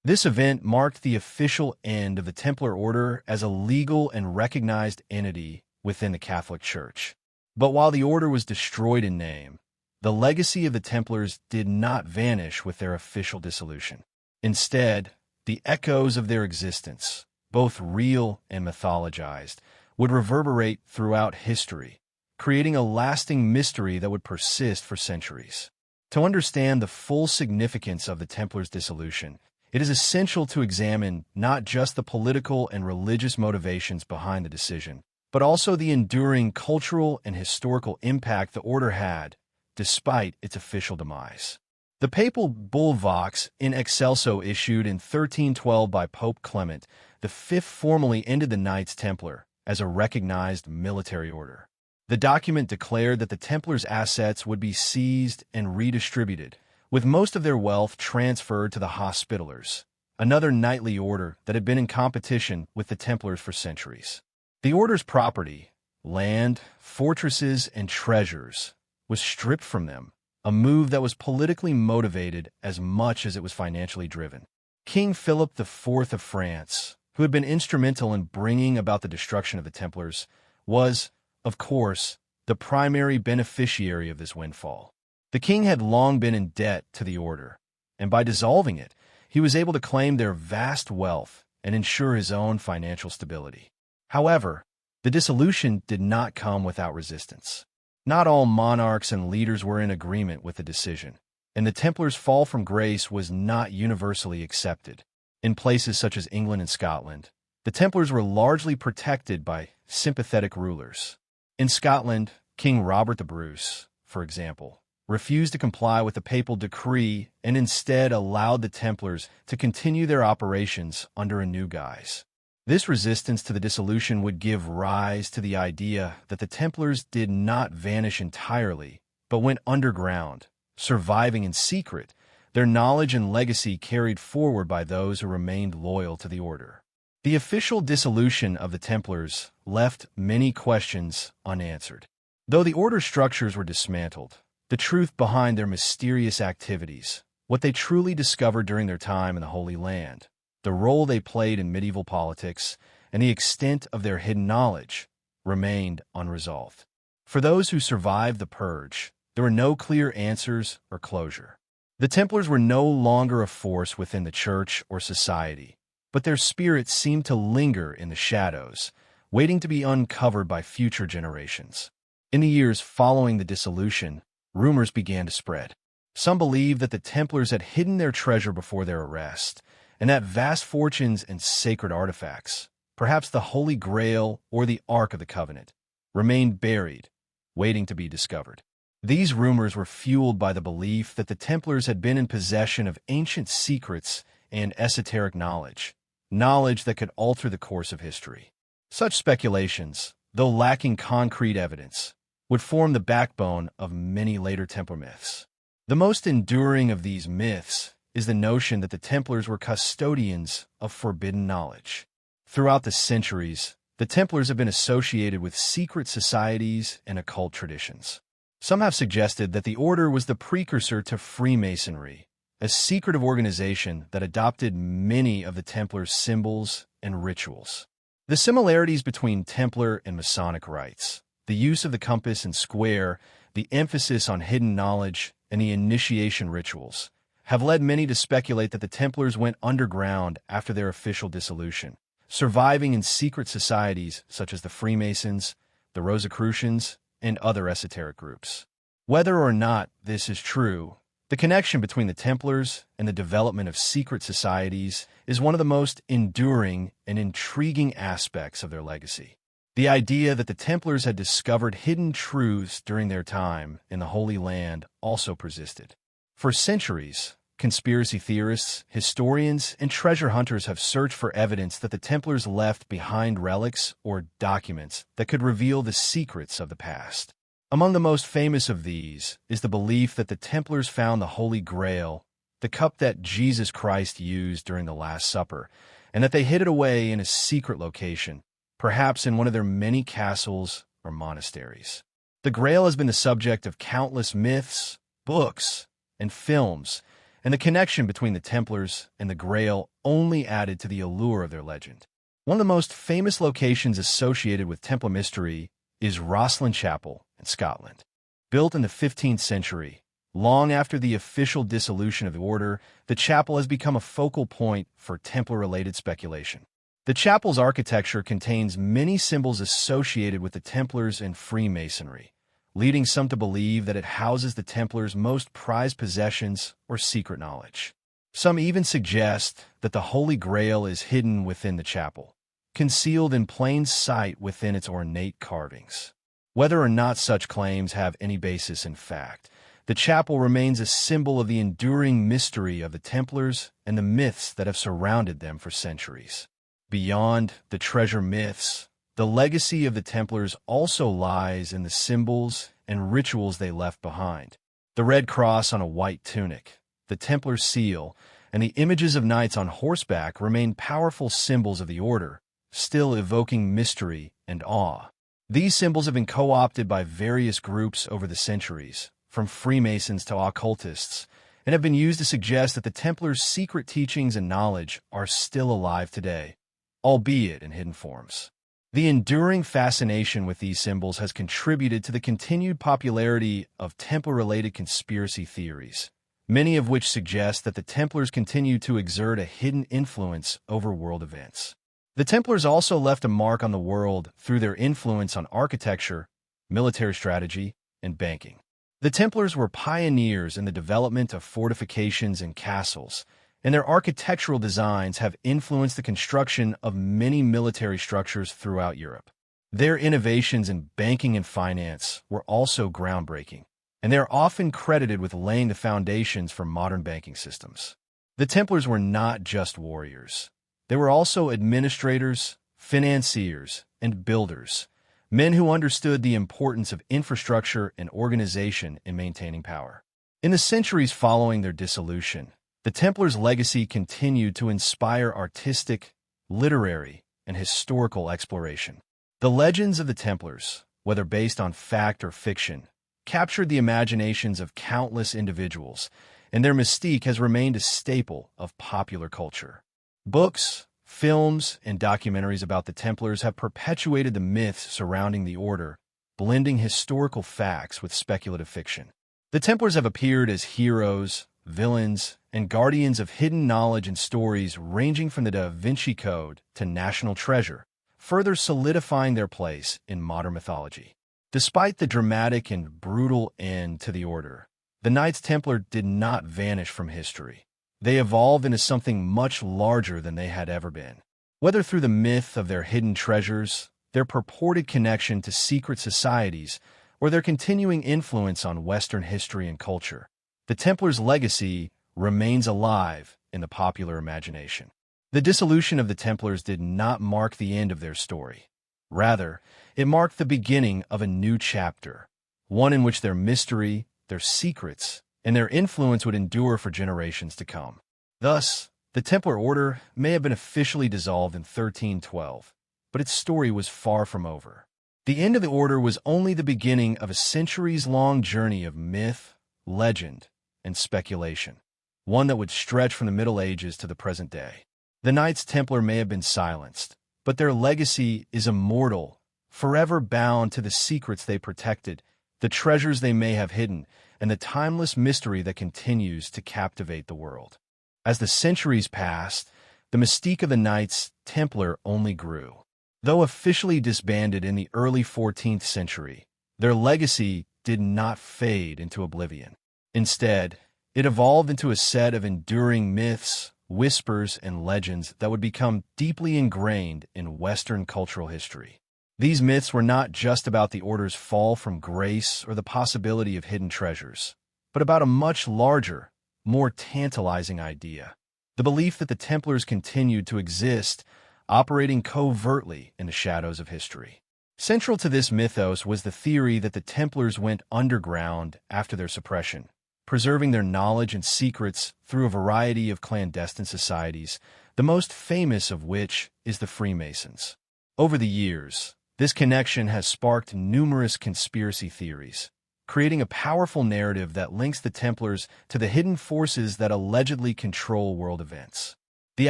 This event marked the official end of the Templar order as a legal and recognized entity within the Catholic Church. But while the order was destroyed in name, the legacy of the Templars did not vanish with their official dissolution. Instead, the echoes of their existence, both real and mythologized, would reverberate throughout history, creating a lasting mystery that would persist for centuries. To understand the full significance of the Templars' dissolution, it is essential to examine not just the political and religious motivations behind the decision, but also the enduring cultural and historical impact the order had, despite its official demise. The papal bull Vox in Excelso, issued in 1312 by Pope Clement V, formally ended the Knights Templar as a recognized military order. The document declared that the Templars' assets would be seized and redistributed, with most of their wealth transferred to the Hospitallers, another knightly order that had been in competition with the Templars for centuries. The order's property, land, fortresses, and treasures, was stripped from them, a move that was politically motivated as much as it was financially driven. King Philip IV of France, who had been instrumental in bringing about the destruction of the Templars, was, of course, the primary beneficiary of this windfall. The king had long been in debt to the order, and by dissolving it, he was able to claim their vast wealth and ensure his own financial stability. However, the dissolution did not come without resistance. Not all monarchs and leaders were in agreement with the decision, and the Templars' fall from grace was not universally accepted. In places such as England and Scotland, the Templars were largely protected by sympathetic rulers. In Scotland, King Robert the Bruce, for example, refused to comply with the papal decree and instead allowed the Templars to continue their operations under a new guise. This resistance to the dissolution would give rise to the idea that the Templars did not vanish entirely, but went underground, surviving in secret, their knowledge and legacy carried forward by those who remained loyal to the order. The official dissolution of the Templars left many questions unanswered. Though the order structures were dismantled, the truth behind their mysterious activities, what they truly discovered during their time in the Holy Land, the role they played in medieval politics, and the extent of their hidden knowledge, remained unresolved. For those who survived the Purge, there were no clear answers or closure. The Templars were no longer a force within the Church or society, but their spirits seemed to linger in the shadows, waiting to be uncovered by future generations. In the years following the dissolution, rumors began to spread. Some believe that the Templars had hidden their treasure before their arrest, and that vast fortunes and sacred artifacts, perhaps the Holy Grail or the Ark of the Covenant, remained buried, waiting to be discovered. These rumors were fueled by the belief that the Templars had been in possession of ancient secrets and esoteric knowledge that could alter the course of history. Such speculations, though lacking concrete evidence, would form the backbone of many later Templar myths. The most enduring of these myths is the notion that the Templars were custodians of forbidden knowledge. Throughout the centuries, the Templars have been associated with secret societies and occult traditions. Some have suggested that the order was the precursor to Freemasonry, a secretive organization that adopted many of the Templars' symbols and rituals. The similarities between Templar and Masonic rites, the use of the compass and square, the emphasis on hidden knowledge, and the initiation rituals, have led many to speculate that the Templars went underground after their official dissolution, surviving in secret societies such as the Freemasons, the Rosicrucians, and other esoteric groups. Whether or not this is true, the connection between the Templars and the development of secret societies is one of the most enduring and intriguing aspects of their legacy. The idea that the Templars had discovered hidden truths during their time in the Holy Land also persisted. For centuries, conspiracy theorists, historians, and treasure hunters have searched for evidence that the Templars left behind relics or documents that could reveal the secrets of the past. Among the most famous of these is the belief that the Templars found the Holy Grail, the cup that Jesus Christ used during the Last Supper, and that they hid it away in a secret location, perhaps in one of their many castles or monasteries. The Grail has been the subject of countless myths, books, and films, and the connection between the Templars and the Grail only added to the allure of their legend. One of the most famous locations associated with Templar mystery is Rosslyn Chapel in Scotland. Built in the 15th century, long after the official dissolution of the order, the chapel has become a focal point for Templar-related speculation. The chapel's architecture contains many symbols associated with the Templars and Freemasonry, leading some to believe that it houses the Templars' most prized possessions or secret knowledge. Some even suggest that the Holy Grail is hidden within the chapel, concealed in plain sight within its ornate carvings. Whether or not such claims have any basis in fact, the chapel remains a symbol of the enduring mystery of the Templars and the myths that have surrounded them for centuries. Beyond the treasure myths, the legacy of the Templars also lies in the symbols and rituals they left behind. The red cross on a white tunic, the Templar seal, and the images of knights on horseback remain powerful symbols of the order, still evoking mystery and awe. These symbols have been co-opted by various groups over the centuries, from Freemasons to occultists, and have been used to suggest that the Templars' secret teachings and knowledge are still alive today, albeit in hidden forms. The enduring fascination with these symbols has contributed to the continued popularity of Templar-related conspiracy theories, many of which suggest that the Templars continue to exert a hidden influence over world events. The Templars also left a mark on the world through their influence on architecture, military strategy, and banking. The Templars were pioneers in the development of fortifications and castles, and their architectural designs have influenced the construction of many military structures throughout Europe. Their innovations in banking and finance were also groundbreaking, and they are often credited with laying the foundations for modern banking systems. The Templars were not just warriors. They were also administrators, financiers, and builders, men who understood the importance of infrastructure and organization in maintaining power. In the centuries following their dissolution, the Templars' legacy continued to inspire artistic, literary, and historical exploration. The legends of the Templars, whether based on fact or fiction, captured the imaginations of countless individuals, and their mystique has remained a staple of popular culture. Books, films, and documentaries about the Templars have perpetuated the myths surrounding the order, blending historical facts with speculative fiction. The Templars have appeared as heroes, villains, and guardians of hidden knowledge and stories ranging from the Da Vinci Code to national treasure, further solidifying their place in modern mythology. Despite the dramatic and brutal end to the order, The Knights Templar did not vanish from history. They evolved into something much larger than they had ever been. Whether through the myth of their hidden treasures, their purported connection to secret societies, or their continuing influence on Western history and culture, the Templars' legacy remains alive in the popular imagination. The dissolution of the Templars did not mark the end of their story. Rather, it marked the beginning of a new chapter, one in which their mystery, their secrets, and their influence would endure for generations to come. Thus, the Templar Order may have been officially dissolved in 1312, but its story was far from over. The end of the Order was only the beginning of a centuries-long journey of myth, legend, and speculation, one that would stretch from the Middle Ages to the present day. The Knights Templar may have been silenced, but their legacy is immortal, forever bound to the secrets they protected, the treasures they may have hidden, and the timeless mystery that continues to captivate the world. As the centuries passed, the mystique of the Knights Templar only grew. Though officially disbanded in the early 14th century, their legacy did not fade into oblivion. Instead, it evolved into a set of enduring myths, whispers, and legends that would become deeply ingrained in Western cultural history. These myths were not just about the Order's fall from grace or the possibility of hidden treasures, but about a much larger, more tantalizing idea: the belief that the Templars continued to exist, operating covertly in the shadows of history. Central to this mythos was the theory that the Templars went underground after their suppression, preserving their knowledge and secrets through a variety of clandestine societies, the most famous of which is the Freemasons. Over the years, this connection has sparked numerous conspiracy theories, creating a powerful narrative that links the Templars to the hidden forces that allegedly control world events. The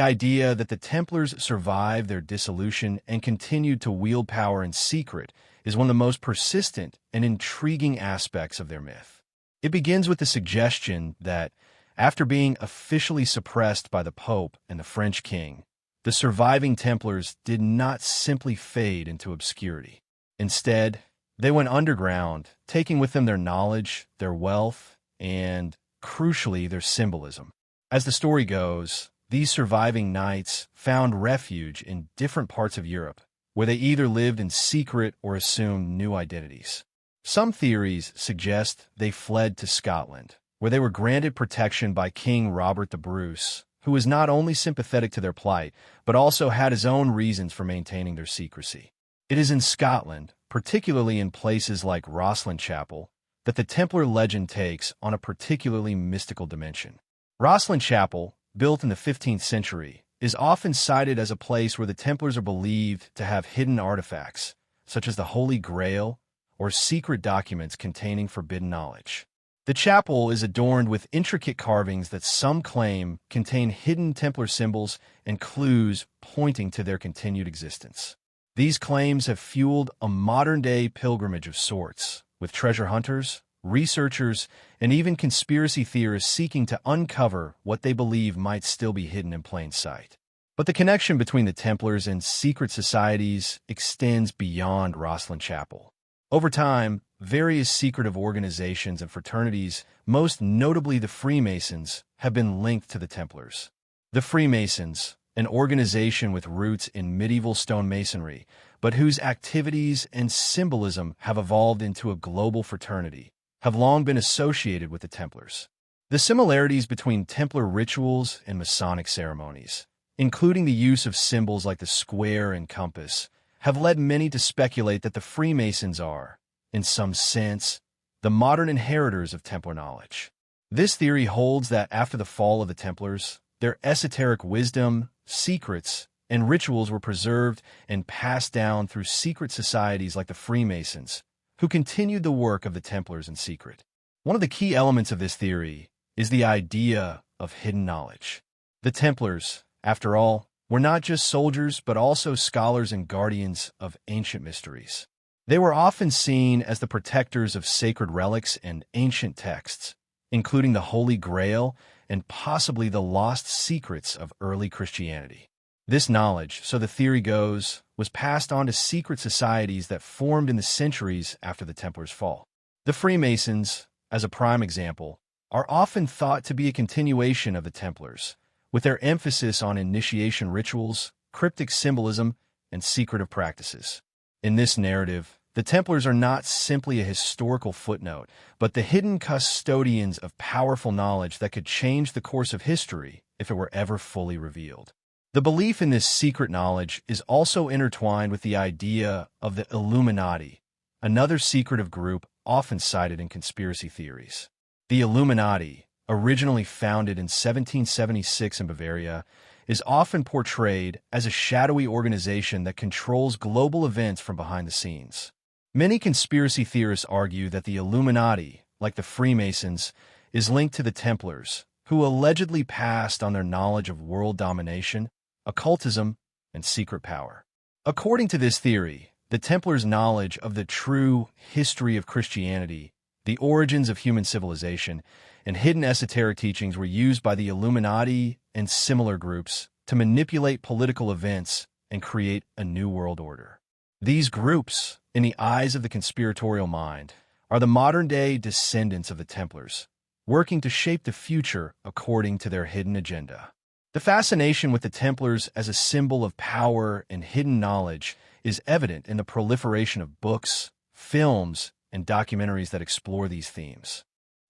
idea that the Templars survived their dissolution and continued to wield power in secret is one of the most persistent and intriguing aspects of their myth. It begins with the suggestion that, after being officially suppressed by the Pope and the French king, the surviving Templars did not simply fade into obscurity. Instead, they went underground, taking with them their knowledge, their wealth, and, crucially, their symbolism. As the story goes, these surviving knights found refuge in different parts of Europe, where they either lived in secret or assumed new identities. Some theories suggest they fled to Scotland, where they were granted protection by King Robert the Bruce, who was not only sympathetic to their plight, but also had his own reasons for maintaining their secrecy. It is in Scotland, particularly in places like Rosslyn Chapel, that the Templar legend takes on a particularly mystical dimension. Rosslyn Chapel, built in the 15th century, is often cited as a place where the Templars are believed to have hidden artifacts, such as the Holy Grail or secret documents containing forbidden knowledge. The chapel is adorned with intricate carvings that some claim contain hidden Templar symbols and clues pointing to their continued existence. These claims have fueled a modern-day pilgrimage of sorts, with treasure hunters, researchers, and even conspiracy theorists seeking to uncover what they believe might still be hidden in plain sight. But the connection between the Templars and secret societies extends beyond Rosslyn Chapel. Over time, various secretive organizations and fraternities, most notably the Freemasons, have been linked to the Templars. The Freemasons, an organization with roots in medieval stonemasonry, but whose activities and symbolism have evolved into a global fraternity, have long been associated with the Templars. The similarities between Templar rituals and Masonic ceremonies, including the use of symbols like the square and compass, have led many to speculate that the Freemasons are, in some sense, the modern inheritors of Templar knowledge. This theory holds that after the fall of the Templars, their esoteric wisdom, secrets, and rituals were preserved and passed down through secret societies like the Freemasons, who continued the work of the Templars in secret. One of the key elements of this theory is the idea of hidden knowledge. The Templars, after all, were not just soldiers but also scholars and guardians of ancient mysteries. They were often seen as the protectors of sacred relics and ancient texts, including the Holy Grail and possibly the lost secrets of early Christianity. This knowledge, so the theory goes, was passed on to secret societies that formed in the centuries after the Templars' fall. The Freemasons, as a prime example, are often thought to be a continuation of the Templars, with their emphasis on initiation rituals, cryptic symbolism, and secretive practices. In this narrative, the Templars are not simply a historical footnote, but the hidden custodians of powerful knowledge that could change the course of history if it were ever fully revealed. The belief in this secret knowledge is also intertwined with the idea of the Illuminati, another secretive group often cited in conspiracy theories. The Illuminati, originally founded in 1776 in Bavaria, is often portrayed as a shadowy organization that controls global events from behind the scenes. Many conspiracy theorists argue that the Illuminati, like the Freemasons, is linked to the Templars, who allegedly passed on their knowledge of world domination, occultism, and secret power. According to this theory, the Templars' knowledge of the true history of Christianity, the origins of human civilization, and hidden esoteric teachings were used by the Illuminati and similar groups to manipulate political events and create a new world order. These groups, in the eyes of the conspiratorial mind, are the modern-day descendants of the Templars, working to shape the future according to their hidden agenda. The fascination with the Templars as a symbol of power and hidden knowledge is evident in the proliferation of books, films, and documentaries that explore these themes.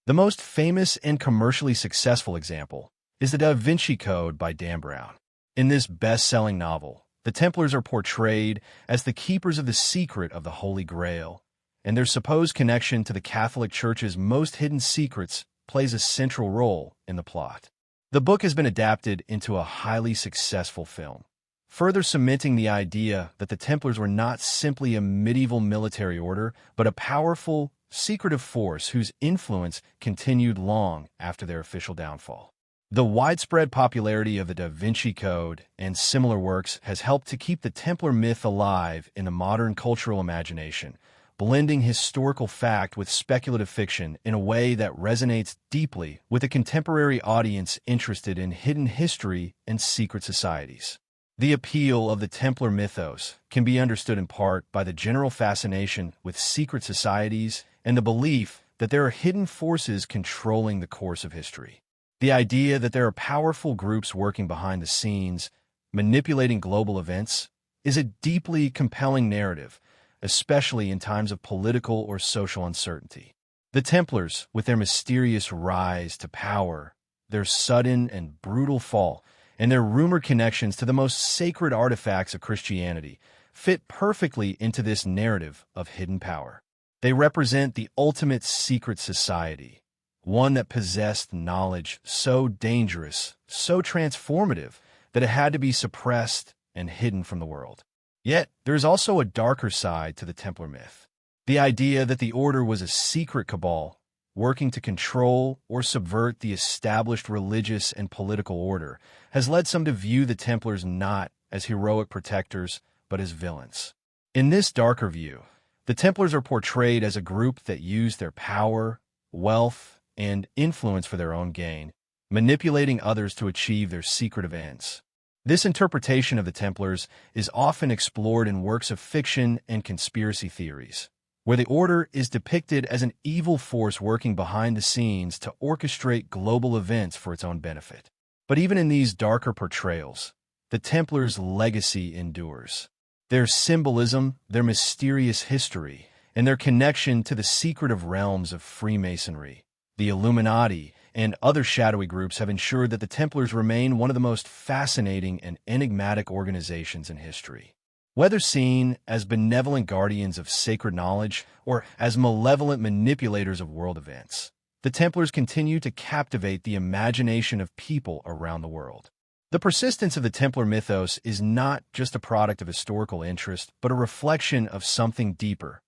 The most famous and commercially successful example is the Da Vinci Code by Dan Brown. In this best-selling novel, the Templars are portrayed as the keepers of the secret of the Holy Grail, and their supposed connection to the Catholic Church's most hidden secrets plays a central role in the plot. The book has been adapted into a highly successful film, further cementing the idea that the Templars were not simply a medieval military order, but a powerful, secretive force whose influence continued long after their official downfall. The widespread popularity of the Da Vinci Code and similar works has helped to keep the Templar myth alive in the modern cultural imagination, blending historical fact with speculative fiction in a way that resonates deeply with a contemporary audience interested in hidden history and secret societies. The appeal of the Templar mythos can be understood in part by the general fascination with secret societies and the belief that there are hidden forces controlling the course of history. The idea that there are powerful groups working behind the scenes, manipulating global events, is a deeply compelling narrative, especially in times of political or social uncertainty. The Templars, with their mysterious rise to power, their sudden and brutal fall, and their rumored connections to the most sacred artifacts of Christianity, fit perfectly into this narrative of hidden power. They represent the ultimate secret society, one that possessed knowledge so dangerous, so transformative, that it had to be suppressed and hidden from the world. Yet, there is also a darker side to the Templar myth. The idea that the order was a secret cabal, working to control or subvert the established religious and political order, has led some to view the Templars not as heroic protectors, but as villains. In this darker view, the Templars are portrayed as a group that used their power, wealth, and influence for their own gain, manipulating others to achieve their secretive ends. This interpretation of the Templars is often explored in works of fiction and conspiracy theories, where the order is depicted as an evil force working behind the scenes to orchestrate global events for its own benefit. But even in these darker portrayals, the Templars' legacy endures. Their symbolism, their mysterious history, and their connection to the secretive realms of Freemasonry, the Illuminati, and other shadowy groups have ensured that the Templars remain one of the most fascinating and enigmatic organizations in history. Whether seen as benevolent guardians of sacred knowledge or as malevolent manipulators of world events, the Templars continue to captivate the imagination of people around the world. The persistence of the Templar mythos is not just a product of historical interest, but a reflection of something deeper,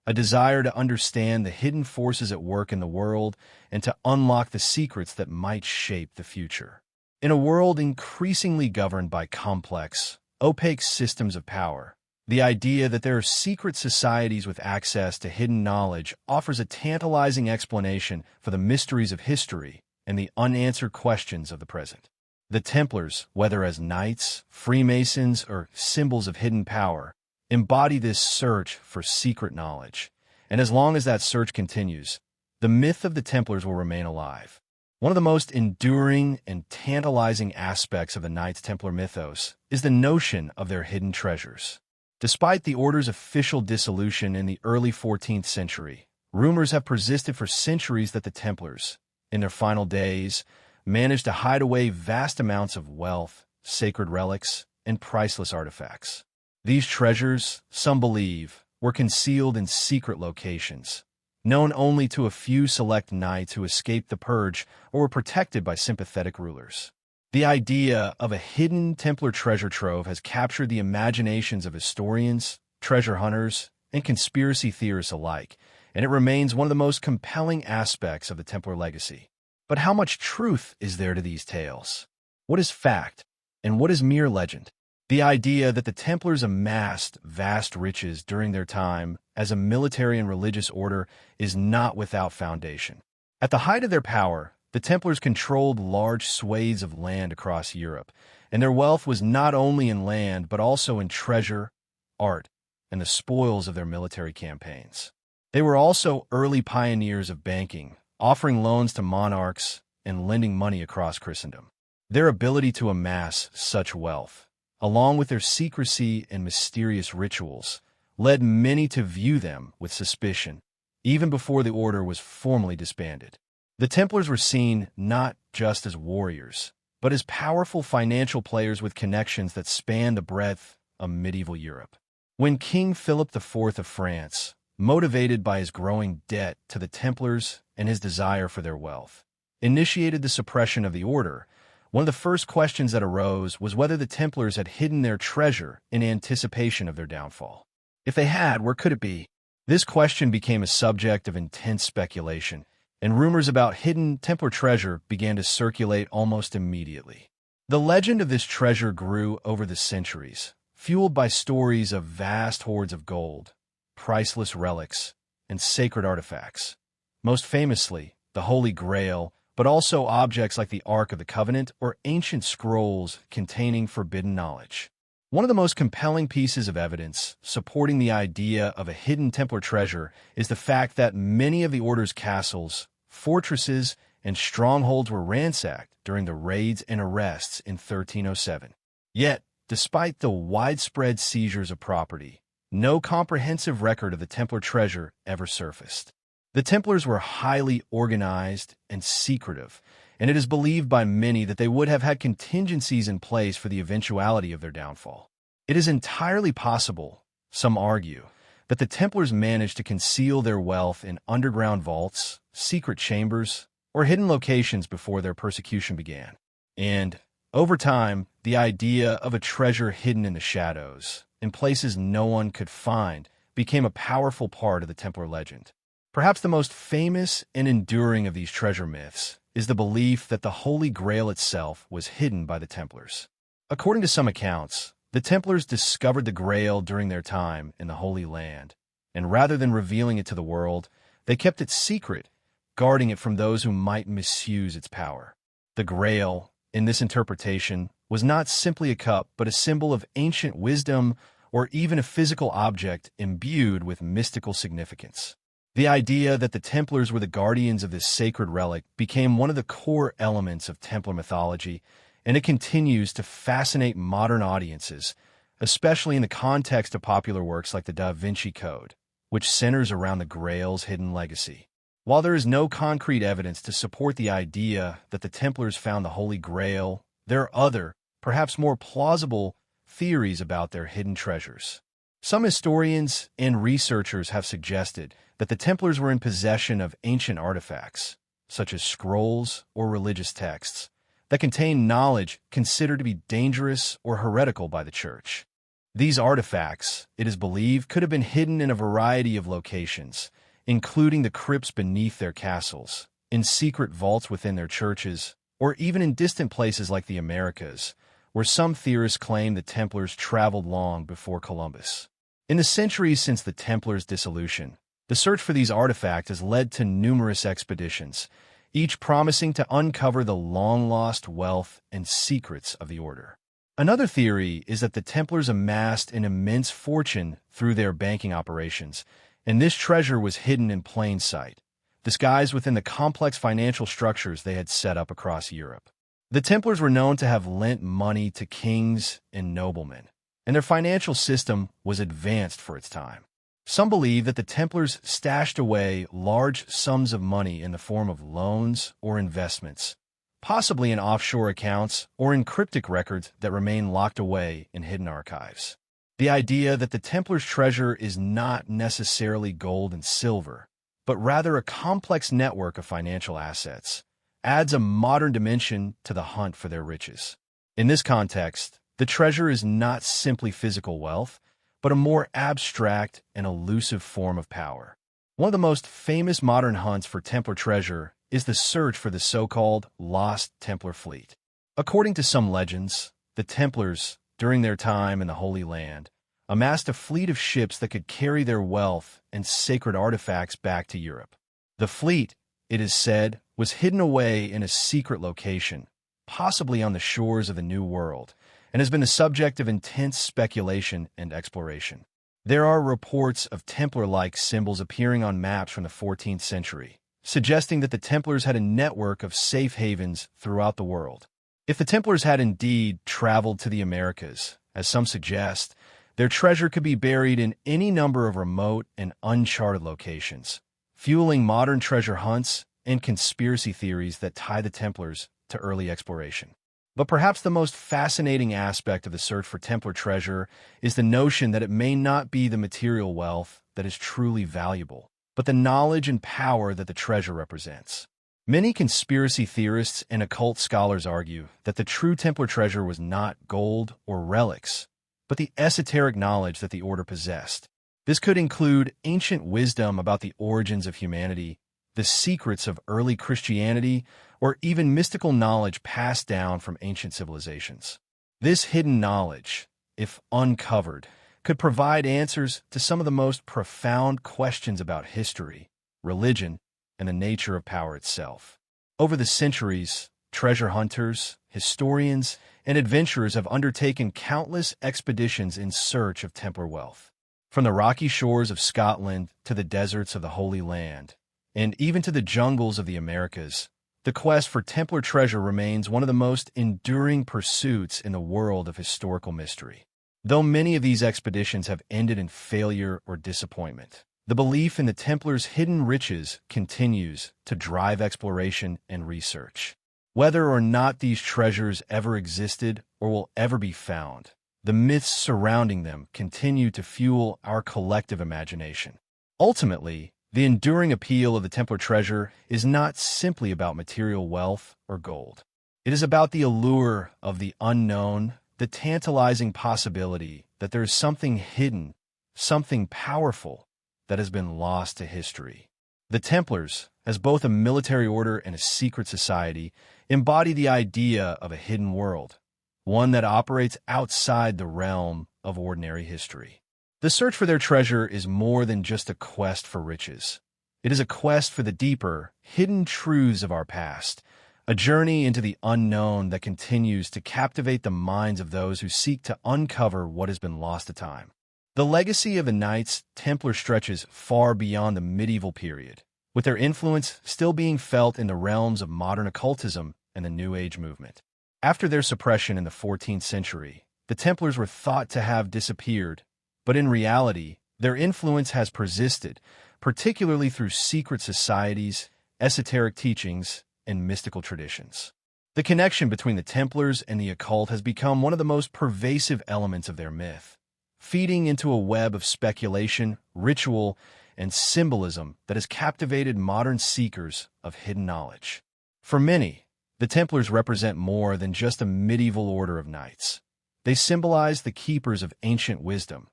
a desire to understand the hidden forces at work in the world and to unlock the secrets that might shape the future. In a world increasingly governed by complex, opaque systems of power, the idea that there are secret societies with access to hidden knowledge offers a tantalizing explanation for the mysteries of history and the unanswered questions of the present. The Templars, whether as knights, Freemasons, or symbols of hidden power, embody this search for secret knowledge. And as long as that search continues, the myth of the Templars will remain alive, One of the most enduring and tantalizing aspects of the Knights Templar mythos is the notion of their hidden treasures. Despite the order's official dissolution in the early 14th century, rumors have persisted for centuries that the Templars, in their final days, managed to hide away vast amounts of wealth, sacred relics, and priceless artifacts. These treasures, some believe, were concealed in secret locations, known only to a few select knights who escaped the purge or were protected by sympathetic rulers. The idea of a hidden Templar treasure trove has captured the imaginations of historians, treasure hunters, and conspiracy theorists alike, and it remains one of the most compelling aspects of the Templar legacy. But how much truth is there to these tales? What is fact, and what is mere legend? The idea that the Templars amassed vast riches during their time as a military and religious order is not without foundation. At the height of their power, the Templars controlled large swathes of land across Europe, and their wealth was not only in land but also in treasure, art, and the spoils of their military campaigns. They were also early pioneers of banking, offering loans to monarchs and lending money across Christendom. Their ability to amass such wealth, along with their secrecy and mysterious rituals, led many to view them with suspicion, even before the order was formally disbanded. The Templars were seen not just as warriors, but as powerful financial players with connections that spanned the breadth of medieval Europe. When King Philip IV of France, motivated by his growing debt to the Templars and his desire for their wealth, initiated the suppression of the order, one of the first questions that arose was whether the Templars had hidden their treasure in anticipation of their downfall. If they had, where could it be? This question became a subject of intense speculation, and rumors about hidden Templar treasure began to circulate almost immediately. The legend of this treasure grew over the centuries, fueled by stories of vast hoards of gold, priceless relics, and sacred artifacts. Most famously, the Holy Grail, but also objects like the Ark of the Covenant or ancient scrolls containing forbidden knowledge. One of the most compelling pieces of evidence supporting the idea of a hidden Templar treasure is the fact that many of the Order's castles, fortresses, and strongholds were ransacked during the raids and arrests in 1307. Yet, despite the widespread seizures of property, no comprehensive record of the Templar treasure ever surfaced. The Templars were highly organized and secretive, and it is believed by many that they would have had contingencies in place for the eventuality of their downfall. It is entirely possible, some argue, that the Templars managed to conceal their wealth in underground vaults, secret chambers, or hidden locations before their persecution began. And, over time, the idea of a treasure hidden in the shadows, in places no one could find, became a powerful part of the Templar legend. Perhaps the most famous and enduring of these treasure myths is the belief that the Holy Grail itself was hidden by the Templars. According to some accounts, the Templars discovered the Grail during their time in the Holy Land, and rather than revealing it to the world, they kept it secret, guarding it from those who might misuse its power. The Grail, in this interpretation, was not simply a cup but a symbol of ancient wisdom or even a physical object imbued with mystical significance. The idea that the Templars were the guardians of this sacred relic became one of the core elements of Templar mythology, and it continues to fascinate modern audiences, especially in the context of popular works like the Da Vinci Code, which centers around the Grail's hidden legacy. While there is no concrete evidence to support the idea that the Templars found the Holy Grail, there are other, perhaps more plausible, theories about their hidden treasures. Some historians and researchers have suggested that the Templars were in possession of ancient artifacts, such as scrolls or religious texts, that contain knowledge considered to be dangerous or heretical by the Church. These artifacts, it is believed, could have been hidden in a variety of locations, including the crypts beneath their castles, in secret vaults within their churches, or even in distant places like the Americas, where some theorists claim the Templars traveled long before Columbus. In the centuries since the Templars' dissolution, the search for these artifacts has led to numerous expeditions, each promising to uncover the long-lost wealth and secrets of the order. Another theory is that the Templars amassed an immense fortune through their banking operations, and this treasure was hidden in plain sight, disguised within the complex financial structures they had set up across Europe. The Templars were known to have lent money to kings and noblemen, and their financial system was advanced for its time. Some believe that the Templars stashed away large sums of money in the form of loans or investments, possibly in offshore accounts or in cryptic records that remain locked away in hidden archives. The idea that the Templars' treasure is not necessarily gold and silver, but rather a complex network of financial assets, adds a modern dimension to the hunt for their riches. In this context, the treasure is not simply physical wealth, but a more abstract and elusive form of power. One of the most famous modern hunts for Templar treasure is the search for the so-called Lost Templar Fleet. According to some legends, the Templars, during their time in the Holy Land, amassed a fleet of ships that could carry their wealth and sacred artifacts back to Europe. The fleet, it is said, was hidden away in a secret location, possibly on the shores of the New World, and has been the subject of intense speculation and exploration. There are reports of Templar-like symbols appearing on maps from the 14th century, suggesting that the Templars had a network of safe havens throughout the world. If the Templars had indeed traveled to the Americas, as some suggest, their treasure could be buried in any number of remote and uncharted locations, fueling modern treasure hunts and conspiracy theories that tie the Templars to early exploration. But perhaps the most fascinating aspect of the search for Templar treasure is the notion that it may not be the material wealth that is truly valuable, but the knowledge and power that the treasure represents. Many conspiracy theorists and occult scholars argue that the true Templar treasure was not gold or relics, but the esoteric knowledge that the order possessed. This could include ancient wisdom about the origins of humanity, the secrets of early Christianity, or even mystical knowledge passed down from ancient civilizations. This hidden knowledge, if uncovered, could provide answers to some of the most profound questions about history, religion, and the nature of power itself. Over the centuries, treasure hunters, historians, and adventurers have undertaken countless expeditions in search of Templar wealth. From the rocky shores of Scotland to the deserts of the Holy Land, and even to the jungles of the Americas, the quest for Templar treasure remains one of the most enduring pursuits in the world of historical mystery. Though many of these expeditions have ended in failure or disappointment, the belief in the Templars' hidden riches continues to drive exploration and research. Whether or not these treasures ever existed or will ever be found, the myths surrounding them continue to fuel our collective imagination. Ultimately, the enduring appeal of the Templar treasure is not simply about material wealth or gold. It is about the allure of the unknown, the tantalizing possibility that there is something hidden, something powerful, that has been lost to history. The Templars, as both a military order and a secret society, embody the idea of a hidden world, one that operates outside the realm of ordinary history. The search for their treasure is more than just a quest for riches. It is a quest for the deeper, hidden truths of our past, a journey into the unknown that continues to captivate the minds of those who seek to uncover what has been lost to time. The legacy of the Knights Templar stretches far beyond the medieval period, with their influence still being felt in the realms of modern occultism and the New Age movement. After their suppression in the 14th century, the Templars were thought to have disappeared, but in reality, their influence has persisted, particularly through secret societies, esoteric teachings, and mystical traditions. The connection between the Templars and the occult has become one of the most pervasive elements of their myth, feeding into a web of speculation, ritual, and symbolism that has captivated modern seekers of hidden knowledge. For many, the Templars represent more than just a medieval order of knights. They symbolize the keepers of ancient wisdom,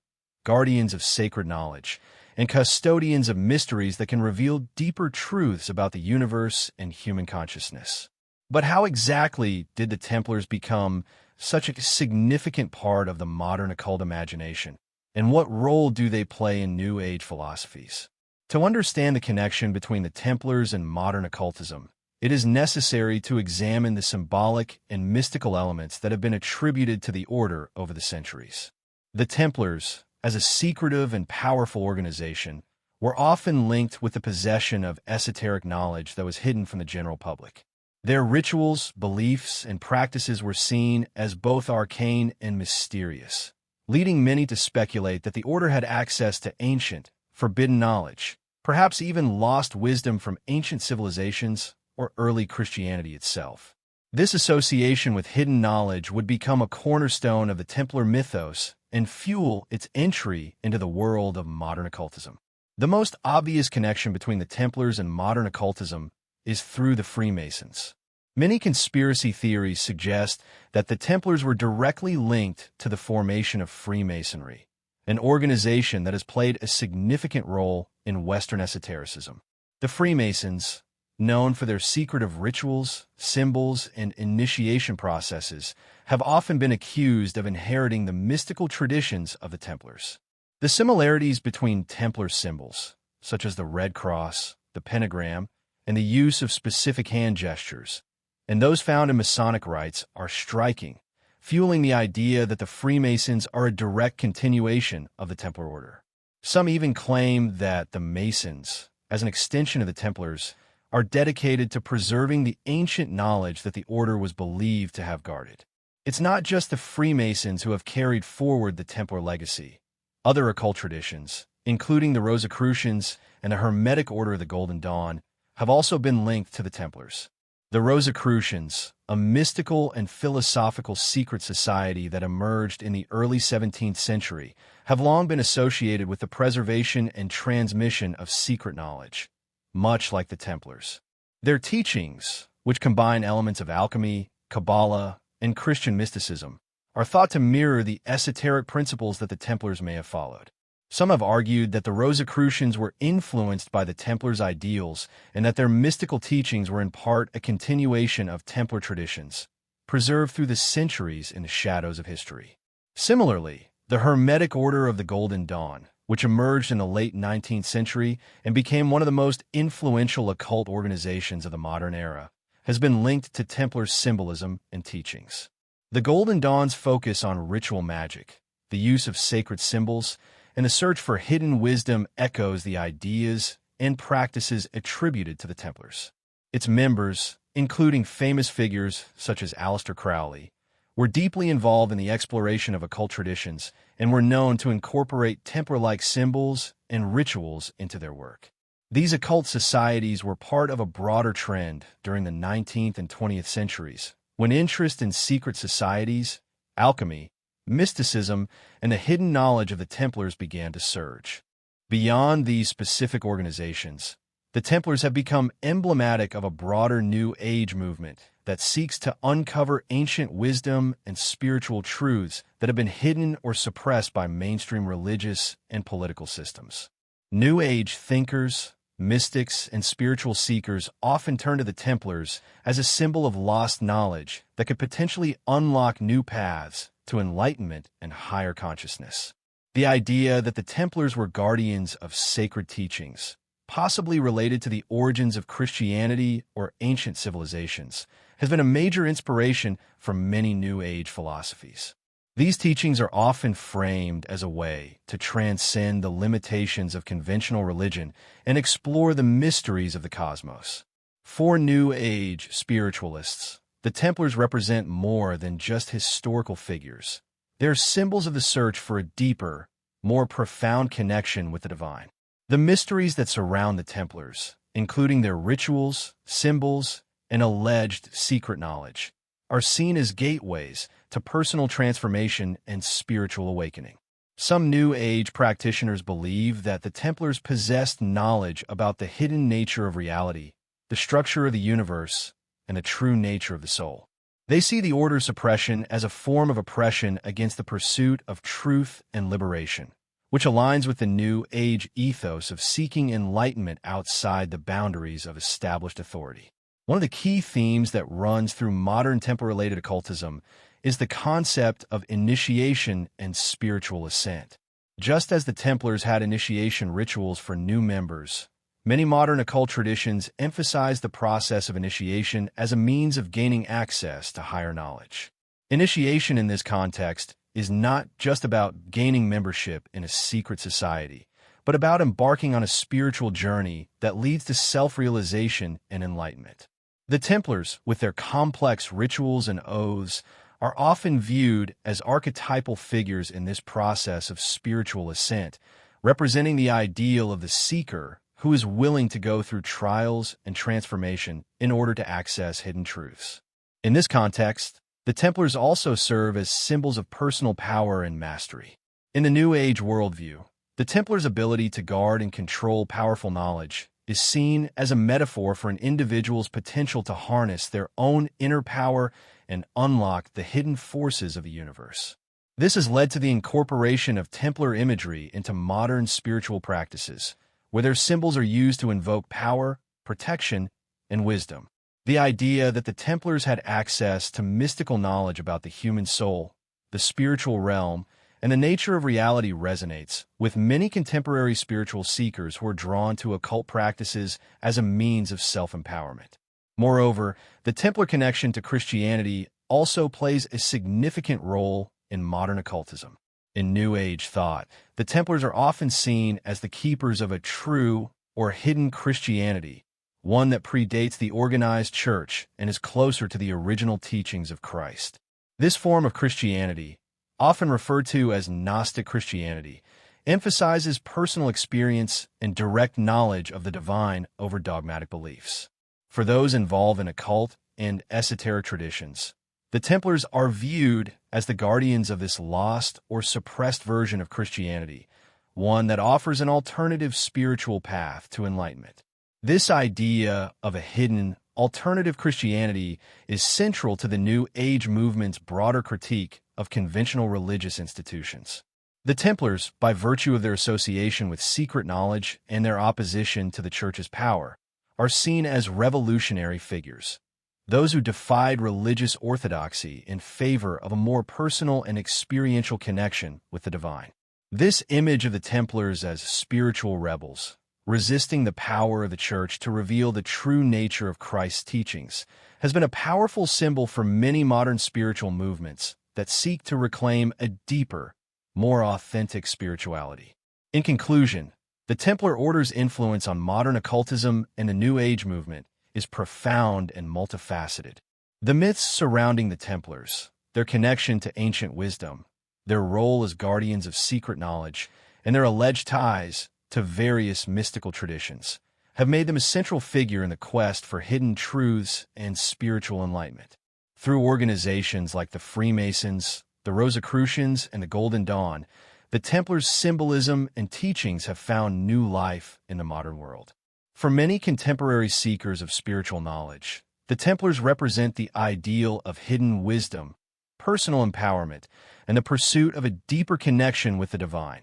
guardians of sacred knowledge, and custodians of mysteries that can reveal deeper truths about the universe and human consciousness. But how exactly did the Templars become such a significant part of the modern occult imagination? And what role do they play in New Age philosophies? To understand the connection between the Templars and modern occultism, it is necessary to examine the symbolic and mystical elements that have been attributed to the order over the centuries. The Templars, as a secretive and powerful organization, were often linked with the possession of esoteric knowledge that was hidden from the general public. Their rituals, beliefs, and practices were seen as both arcane and mysterious, leading many to speculate that the order had access to ancient, forbidden knowledge, perhaps even lost wisdom from ancient civilizations or early Christianity itself. This association with hidden knowledge would become a cornerstone of the Templar mythos and fuel its entry into the world of modern occultism. The most obvious connection between the Templars and modern occultism is through the Freemasons. Many conspiracy theories suggest that the Templars were directly linked to the formation of Freemasonry, an organization that has played a significant role in Western esotericism. The Freemasons, known for their secretive rituals, symbols, and initiation processes, have often been accused of inheriting the mystical traditions of the Templars. The similarities between Templar symbols, such as the red cross, the pentagram, and the use of specific hand gestures, and those found in Masonic rites are striking, fueling the idea that the Freemasons are a direct continuation of the Templar order. Some even claim that the Masons, as an extension of the Templars, are dedicated to preserving the ancient knowledge that the order was believed to have guarded. It's not just the Freemasons who have carried forward the Templar legacy. Other occult traditions, including the Rosicrucians and the Hermetic Order of the Golden Dawn, have also been linked to the Templars. The Rosicrucians, a mystical and philosophical secret society that emerged in the early 17th century, have long been associated with the preservation and transmission of secret knowledge, much like the Templars. Their teachings, which combine elements of alchemy, Kabbalah, and Christian mysticism, are thought to mirror the esoteric principles that the Templars may have followed. Some have argued that the Rosicrucians were influenced by the Templars' ideals and that their mystical teachings were in part a continuation of Templar traditions, preserved through the centuries in the shadows of history. Similarly, the Hermetic Order of the Golden Dawn, which emerged in the late 19th century and became one of the most influential occult organizations of the modern era, has been linked to Templar symbolism and teachings. The Golden Dawn's focus on ritual magic, the use of sacred symbols, and the search for hidden wisdom echoes the ideas and practices attributed to the Templars. Its members, including famous figures such as Aleister Crowley, were deeply involved in the exploration of occult traditions and were known to incorporate Templar-like symbols and rituals into their work. These occult societies were part of a broader trend during the 19th and 20th centuries, when interest in secret societies, alchemy, mysticism, and the hidden knowledge of the Templars began to surge. Beyond these specific organizations, the Templars have become emblematic of a broader New Age movement that seeks to uncover ancient wisdom and spiritual truths that have been hidden or suppressed by mainstream religious and political systems. New Age thinkers, mystics, and spiritual seekers often turn to the Templars as a symbol of lost knowledge that could potentially unlock new paths to enlightenment and higher consciousness. The idea that the Templars were guardians of sacred teachings, possibly related to the origins of Christianity or ancient civilizations, has been a major inspiration for many New Age philosophies. These teachings are often framed as a way to transcend the limitations of conventional religion and explore the mysteries of the cosmos. For New Age spiritualists, the Templars represent more than just historical figures. They're symbols of the search for a deeper, more profound connection with the divine. The mysteries that surround the Templars, including their rituals, symbols, and alleged secret knowledge, are seen as gateways to personal transformation and spiritual awakening. Some New Age practitioners believe that the Templars possessed knowledge about the hidden nature of reality, the structure of the universe, and the true nature of the soul. They see the order's suppression as a form of oppression against the pursuit of truth and liberation, which aligns with the New Age ethos of seeking enlightenment outside the boundaries of established authority. One of the key themes that runs through modern Templar-related occultism is the concept of initiation and spiritual ascent. Just as the Templars had initiation rituals for new members, many modern occult traditions emphasize the process of initiation as a means of gaining access to higher knowledge. Initiation in this context is not just about gaining membership in a secret society, but about embarking on a spiritual journey that leads to self-realization and enlightenment. The Templars, with their complex rituals and oaths, are often viewed as archetypal figures in this process of spiritual ascent, representing the ideal of the seeker who is willing to go through trials and transformation in order to access hidden truths. In this context, the Templars also serve as symbols of personal power and mastery. In the New Age worldview, the Templars' ability to guard and control powerful knowledge is seen as a metaphor for an individual's potential to harness their own inner power and unlock the hidden forces of the universe. This has led to the incorporation of Templar imagery into modern spiritual practices, where their symbols are used to invoke power, protection, and wisdom. The idea that the Templars had access to mystical knowledge about the human soul, the spiritual realm, and the nature of reality resonates with many contemporary spiritual seekers who are drawn to occult practices as a means of self-empowerment. Moreover, the Templar connection to Christianity also plays a significant role in modern occultism. In New Age thought, the Templars are often seen as the keepers of a true or hidden Christianity, one that predates the organized church and is closer to the original teachings of Christ. This form of Christianity, often referred to as Gnostic Christianity, emphasizes personal experience and direct knowledge of the divine over dogmatic beliefs. For those involved in occult and esoteric traditions, the Templars are viewed as the guardians of this lost or suppressed version of Christianity, one that offers an alternative spiritual path to enlightenment. This idea of a hidden, alternative Christianity is central to the New Age movement's broader critique of conventional religious institutions. The Templars, by virtue of their association with secret knowledge and their opposition to the Church's power, are seen as revolutionary figures, those who defied religious orthodoxy in favor of a more personal and experiential connection with the divine. This image of the Templars as spiritual rebels, resisting the power of the Church to reveal the true nature of Christ's teachings, has been a powerful symbol for many modern spiritual movements that seek to reclaim a deeper, more authentic spirituality. In conclusion, the Templar Order's influence on modern occultism and the New Age movement is profound and multifaceted. The myths surrounding the Templars, their connection to ancient wisdom, their role as guardians of secret knowledge, and their alleged ties to various mystical traditions, have made them a central figure in the quest for hidden truths and spiritual enlightenment. Through organizations like the Freemasons, the Rosicrucians, and the Golden Dawn, the Templars' symbolism and teachings have found new life in the modern world. For many contemporary seekers of spiritual knowledge, the Templars represent the ideal of hidden wisdom, personal empowerment, and the pursuit of a deeper connection with the divine,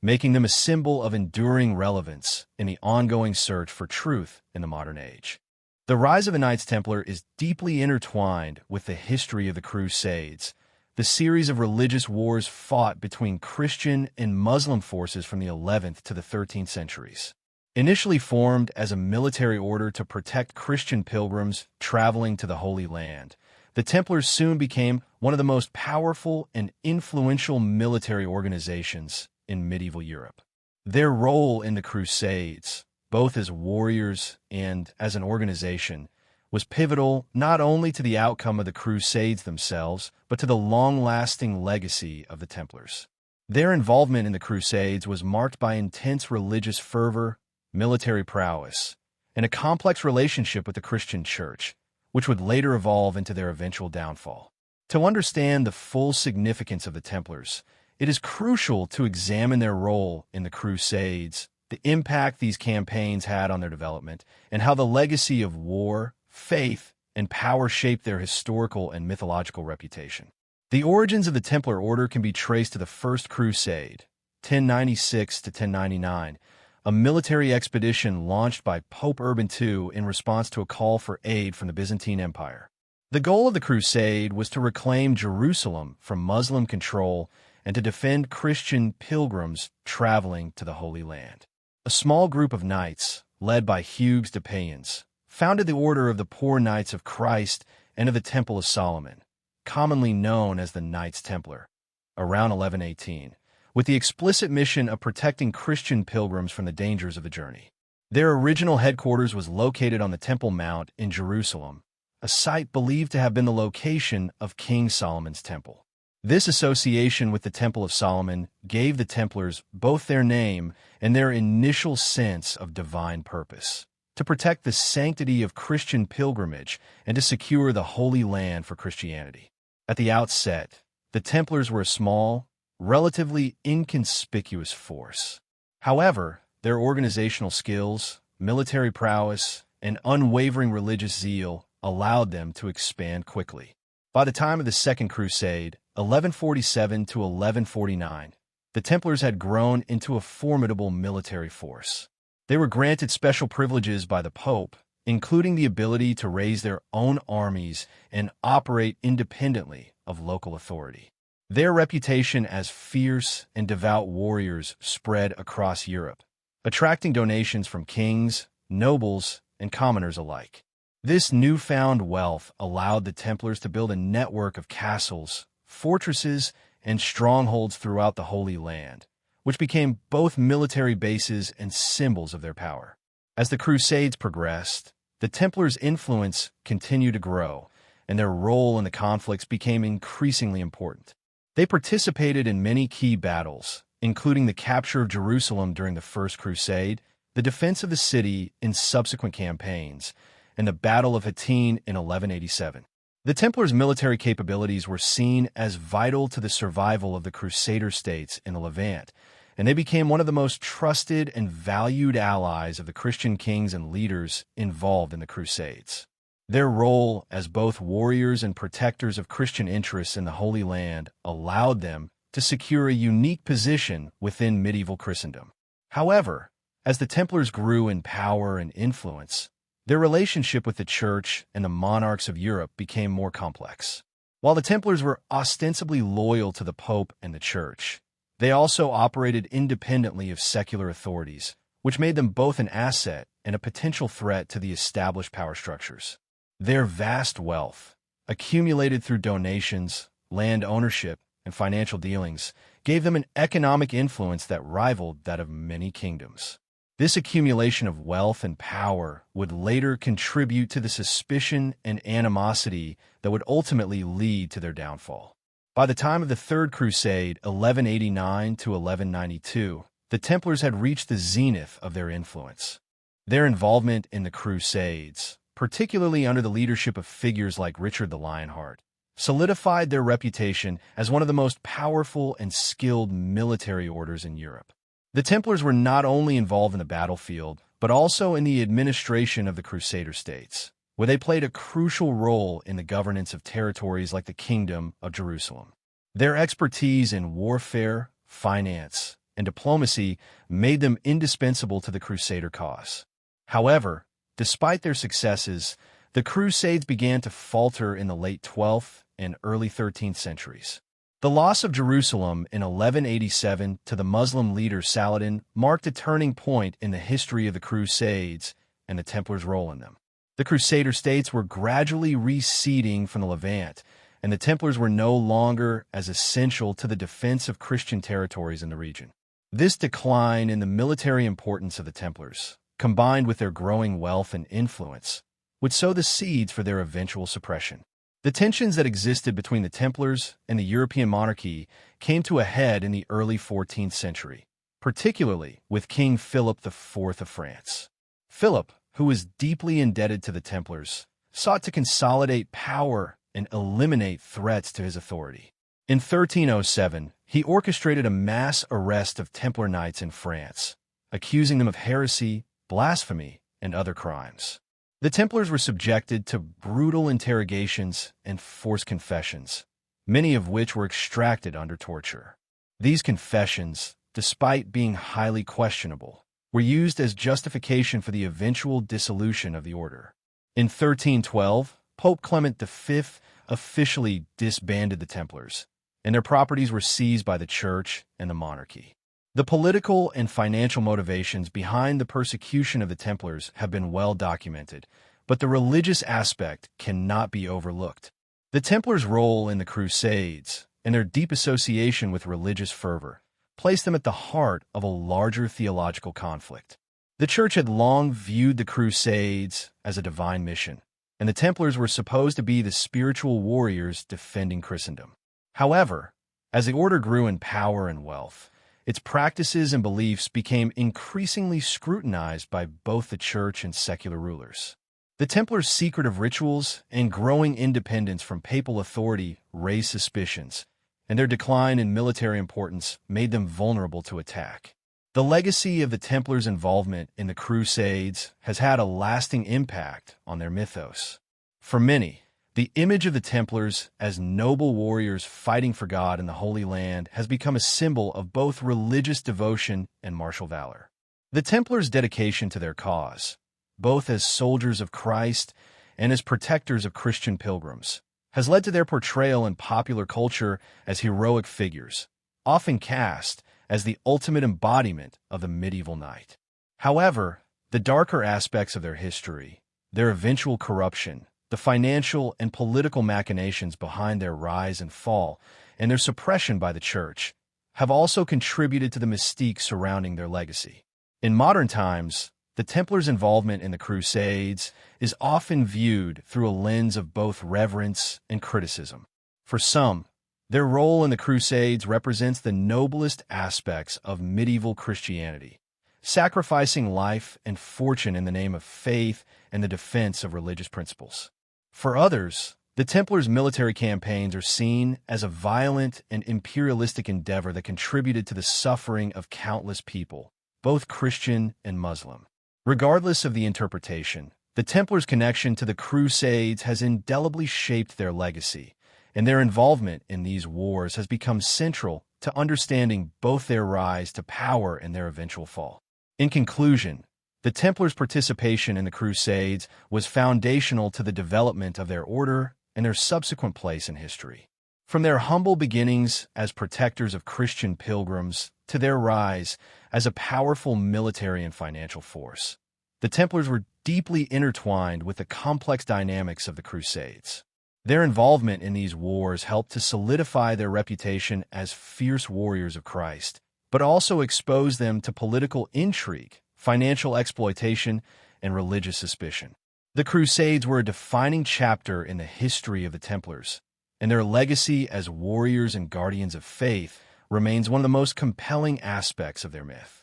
making them a symbol of enduring relevance in the ongoing search for truth in the modern age. The rise of the Knights Templar is deeply intertwined with the history of the Crusades, the series of religious wars fought between Christian and Muslim forces from the 11th to the 13th centuries. Initially formed as a military order to protect Christian pilgrims traveling to the Holy Land, the Templars soon became one of the most powerful and influential military organizations in medieval Europe. Their role in the Crusades, both as warriors and as an organization, was pivotal not only to the outcome of the Crusades themselves, but to the long-lasting legacy of the Templars. Their involvement in the Crusades was marked by intense religious fervor, military prowess, and a complex relationship with the Christian Church, which would later evolve into their eventual downfall. To understand the full significance of the Templars, it is crucial to examine their role in the Crusades, the impact these campaigns had on their development, and how the legacy of war, faith, and power shaped their historical and mythological reputation. The origins of the Templar Order can be traced to the First Crusade, 1096 to 1099, a military expedition launched by Pope Urban II in response to a call for aid from the Byzantine Empire. The goal of the crusade was to reclaim Jerusalem from Muslim control and to defend Christian pilgrims traveling to the Holy Land. A small group of knights, led by Hugues de Payens, founded the Order of the Poor Knights of Christ and of the Temple of Solomon, commonly known as the Knights Templar, around 1118, with the explicit mission of protecting Christian pilgrims from the dangers of the journey. Their original headquarters was located on the Temple Mount in Jerusalem, a site believed to have been the location of King Solomon's temple. This association with the Temple of Solomon gave the Templars both their name and their initial sense of divine purpose, to protect the sanctity of Christian pilgrimage and to secure the Holy Land for Christianity. At the outset, the Templars were a small, relatively inconspicuous force. However, their organizational skills, military prowess, and unwavering religious zeal allowed them to expand quickly. By the time of the Second Crusade, 1147 to 1149, the Templars had grown into a formidable military force. They were granted special privileges by the Pope, including the ability to raise their own armies and operate independently of local authority. Their reputation as fierce and devout warriors spread across Europe, attracting donations from kings, nobles, and commoners alike. This newfound wealth allowed the Templars to build a network of castles, fortresses, and strongholds throughout the Holy Land, which became both military bases and symbols of their power. As the Crusades progressed, the Templars' influence continued to grow, and their role in the conflicts became increasingly important. They participated in many key battles, including the capture of Jerusalem during the First Crusade, the defense of the city in subsequent campaigns, and the Battle of Hattin in 1187. The Templars' military capabilities were seen as vital to the survival of the Crusader states in the Levant, and they became one of the most trusted and valued allies of the Christian kings and leaders involved in the Crusades. Their role as both warriors and protectors of Christian interests in the Holy Land allowed them to secure a unique position within medieval Christendom. However, as the Templars grew in power and influence, their relationship with the Church and the monarchs of Europe became more complex. While the Templars were ostensibly loyal to the Pope and the Church, they also operated independently of secular authorities, which made them both an asset and a potential threat to the established power structures. Their vast wealth, accumulated through donations, land ownership, and financial dealings, gave them an economic influence that rivaled that of many kingdoms. This accumulation of wealth and power would later contribute to the suspicion and animosity that would ultimately lead to their downfall. By the time of the Third Crusade, 1189 to 1192, the Templars had reached the zenith of their influence. Their involvement in the Crusades, particularly under the leadership of figures like Richard the Lionheart, solidified their reputation as one of the most powerful and skilled military orders in Europe. The Templars were not only involved in the battlefield, but also in the administration of the Crusader states, where they played a crucial role in the governance of territories like the Kingdom of Jerusalem. Their expertise in warfare, finance, and diplomacy made them indispensable to the Crusader cause. However, despite their successes, the Crusades began to falter in the late 12th and early 13th centuries. The loss of Jerusalem in 1187 to the Muslim leader Saladin marked a turning point in the history of the Crusades and the Templars' role in them. The Crusader states were gradually receding from the Levant, and the Templars were no longer as essential to the defense of Christian territories in the region. This decline in the military importance of the Templars, combined with their growing wealth and influence, would sow the seeds for their eventual suppression. The tensions that existed between the Templars and the European monarchy came to a head in the early 14th century, particularly with King Philip IV of France. Philip, who was deeply indebted to the Templars, sought to consolidate power and eliminate threats to his authority. In 1307, he orchestrated a mass arrest of Templar knights in France, accusing them of heresy, blasphemy, and other crimes. The Templars were subjected to brutal interrogations and forced confessions, many of which were extracted under torture. These confessions, despite being highly questionable, were used as justification for the eventual dissolution of the order. In 1312, Pope Clement V officially disbanded the Templars, and their properties were seized by the Church and the monarchy. The political and financial motivations behind the persecution of the Templars have been well documented, but the religious aspect cannot be overlooked. The Templars' role in the Crusades and their deep association with religious fervor placed them at the heart of a larger theological conflict. The Church had long viewed the Crusades as a divine mission, and the Templars were supposed to be the spiritual warriors defending Christendom. However, as the order grew in power and wealth, its practices and beliefs became increasingly scrutinized by both the Church and secular rulers. The Templars' secretive rituals and growing independence from papal authority raised suspicions, and their decline in military importance made them vulnerable to attack. The legacy of the Templars' involvement in the Crusades has had a lasting impact on their mythos. For many, the image of the Templars as noble warriors fighting for God in the Holy Land has become a symbol of both religious devotion and martial valor. The Templars' dedication to their cause, both as soldiers of Christ and as protectors of Christian pilgrims, has led to their portrayal in popular culture as heroic figures, often cast as the ultimate embodiment of the medieval knight. However, the darker aspects of their history, their eventual corruption, the financial and political machinations behind their rise and fall, and their suppression by the Church, have also contributed to the mystique surrounding their legacy. In modern times, the Templars' involvement in the Crusades is often viewed through a lens of both reverence and criticism. For some, their role in the Crusades represents the noblest aspects of medieval Christianity, sacrificing life and fortune in the name of faith and the defense of religious principles. For others, the Templars' military campaigns are seen as a violent and imperialistic endeavor that contributed to the suffering of countless people, both Christian and Muslim. Regardless of the interpretation, the Templars' connection to the Crusades has indelibly shaped their legacy, and their involvement in these wars has become central to understanding both their rise to power and their eventual fall. In conclusion, the Templars' participation in the Crusades was foundational to the development of their order and their subsequent place in history. From their humble beginnings as protectors of Christian pilgrims to their rise as a powerful military and financial force, the Templars were deeply intertwined with the complex dynamics of the Crusades. Their involvement in these wars helped to solidify their reputation as fierce warriors of Christ, but also exposed them to political intrigue, financial exploitation, and religious suspicion. The Crusades were a defining chapter in the history of the Templars, and their legacy as warriors and guardians of faith remains one of the most compelling aspects of their myth.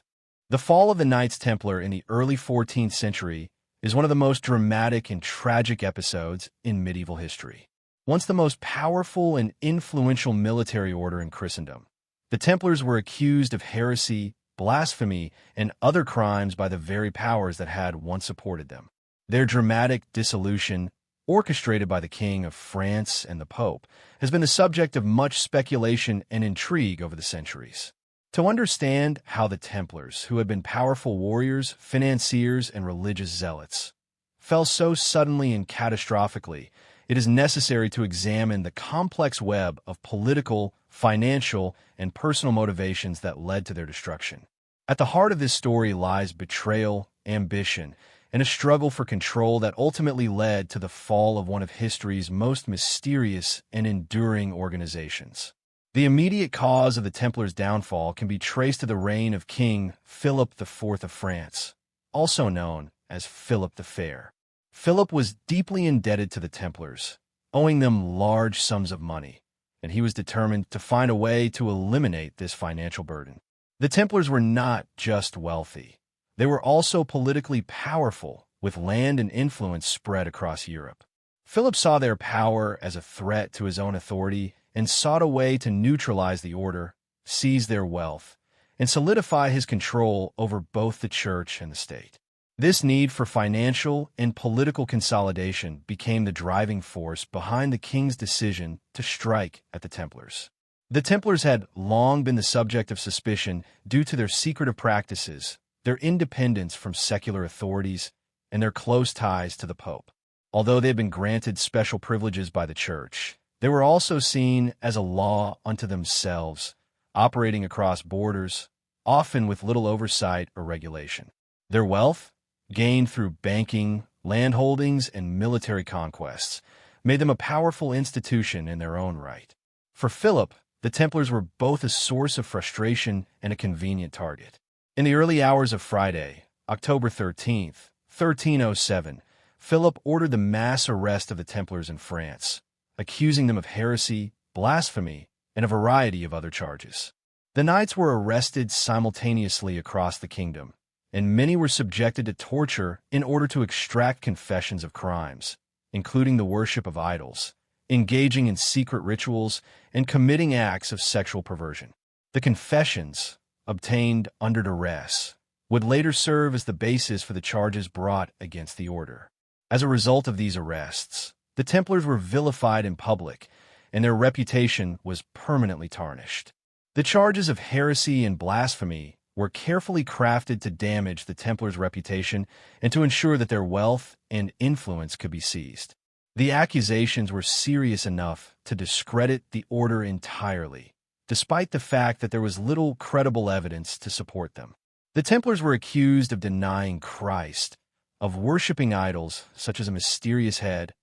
The fall of the Knights Templar in the early 14th century is one of the most dramatic and tragic episodes in medieval history. Once the most powerful and influential military order in Christendom, the Templars were accused of heresy, blasphemy, and other crimes by the very powers that had once supported them. Their dramatic dissolution, orchestrated by the King of France and the Pope, has been the subject of much speculation and intrigue over the centuries. To understand how the Templars, who had been powerful warriors, financiers, and religious zealots, fell so suddenly and catastrophically, it is necessary to examine the complex web of political, financial, and personal motivations that led to their destruction. At the heart of this story lies betrayal, ambition, and a struggle for control that ultimately led to the fall of one of history's most mysterious and enduring organizations. The immediate cause of the Templars' downfall can be traced to the reign of King Philip IV of France, also known as Philip the Fair. Philip was deeply indebted to the Templars, owing them large sums of money, and he was determined to find a way to eliminate this financial burden. The Templars were not just wealthy. They were also politically powerful, with land and influence spread across Europe. Philip saw their power as a threat to his own authority and sought a way to neutralize the order, seize their wealth, and solidify his control over both the Church and the state. This need for financial and political consolidation became the driving force behind the king's decision to strike at the Templars. The Templars had long been the subject of suspicion due to their secretive practices, their independence from secular authorities, and their close ties to the Pope. Although they had been granted special privileges by the Church, they were also seen as a law unto themselves, operating across borders, often with little oversight or regulation. Their wealth, gained through banking, landholdings, and military conquests, made them a powerful institution in their own right. For Philip, the Templars were both a source of frustration and a convenient target. In the early hours of Friday, October 13th, 1307, Philip ordered the mass arrest of the Templars in France, accusing them of heresy, blasphemy, and a variety of other charges. The knights were arrested simultaneously across the kingdom, and many were subjected to torture in order to extract confessions of crimes, including the worship of idols, engaging in secret rituals, and committing acts of sexual perversion. The confessions, obtained under duress, would later serve as the basis for the charges brought against the order. As a result of these arrests, the Templars were vilified in public, and their reputation was permanently tarnished. The charges of heresy and blasphemy were carefully crafted to damage the Templars' reputation and to ensure that their wealth and influence could be seized. The accusations were serious enough to discredit the order entirely, despite the fact that there was little credible evidence to support them. The Templars were accused of denying Christ, of worshipping idols such as a mysterious head,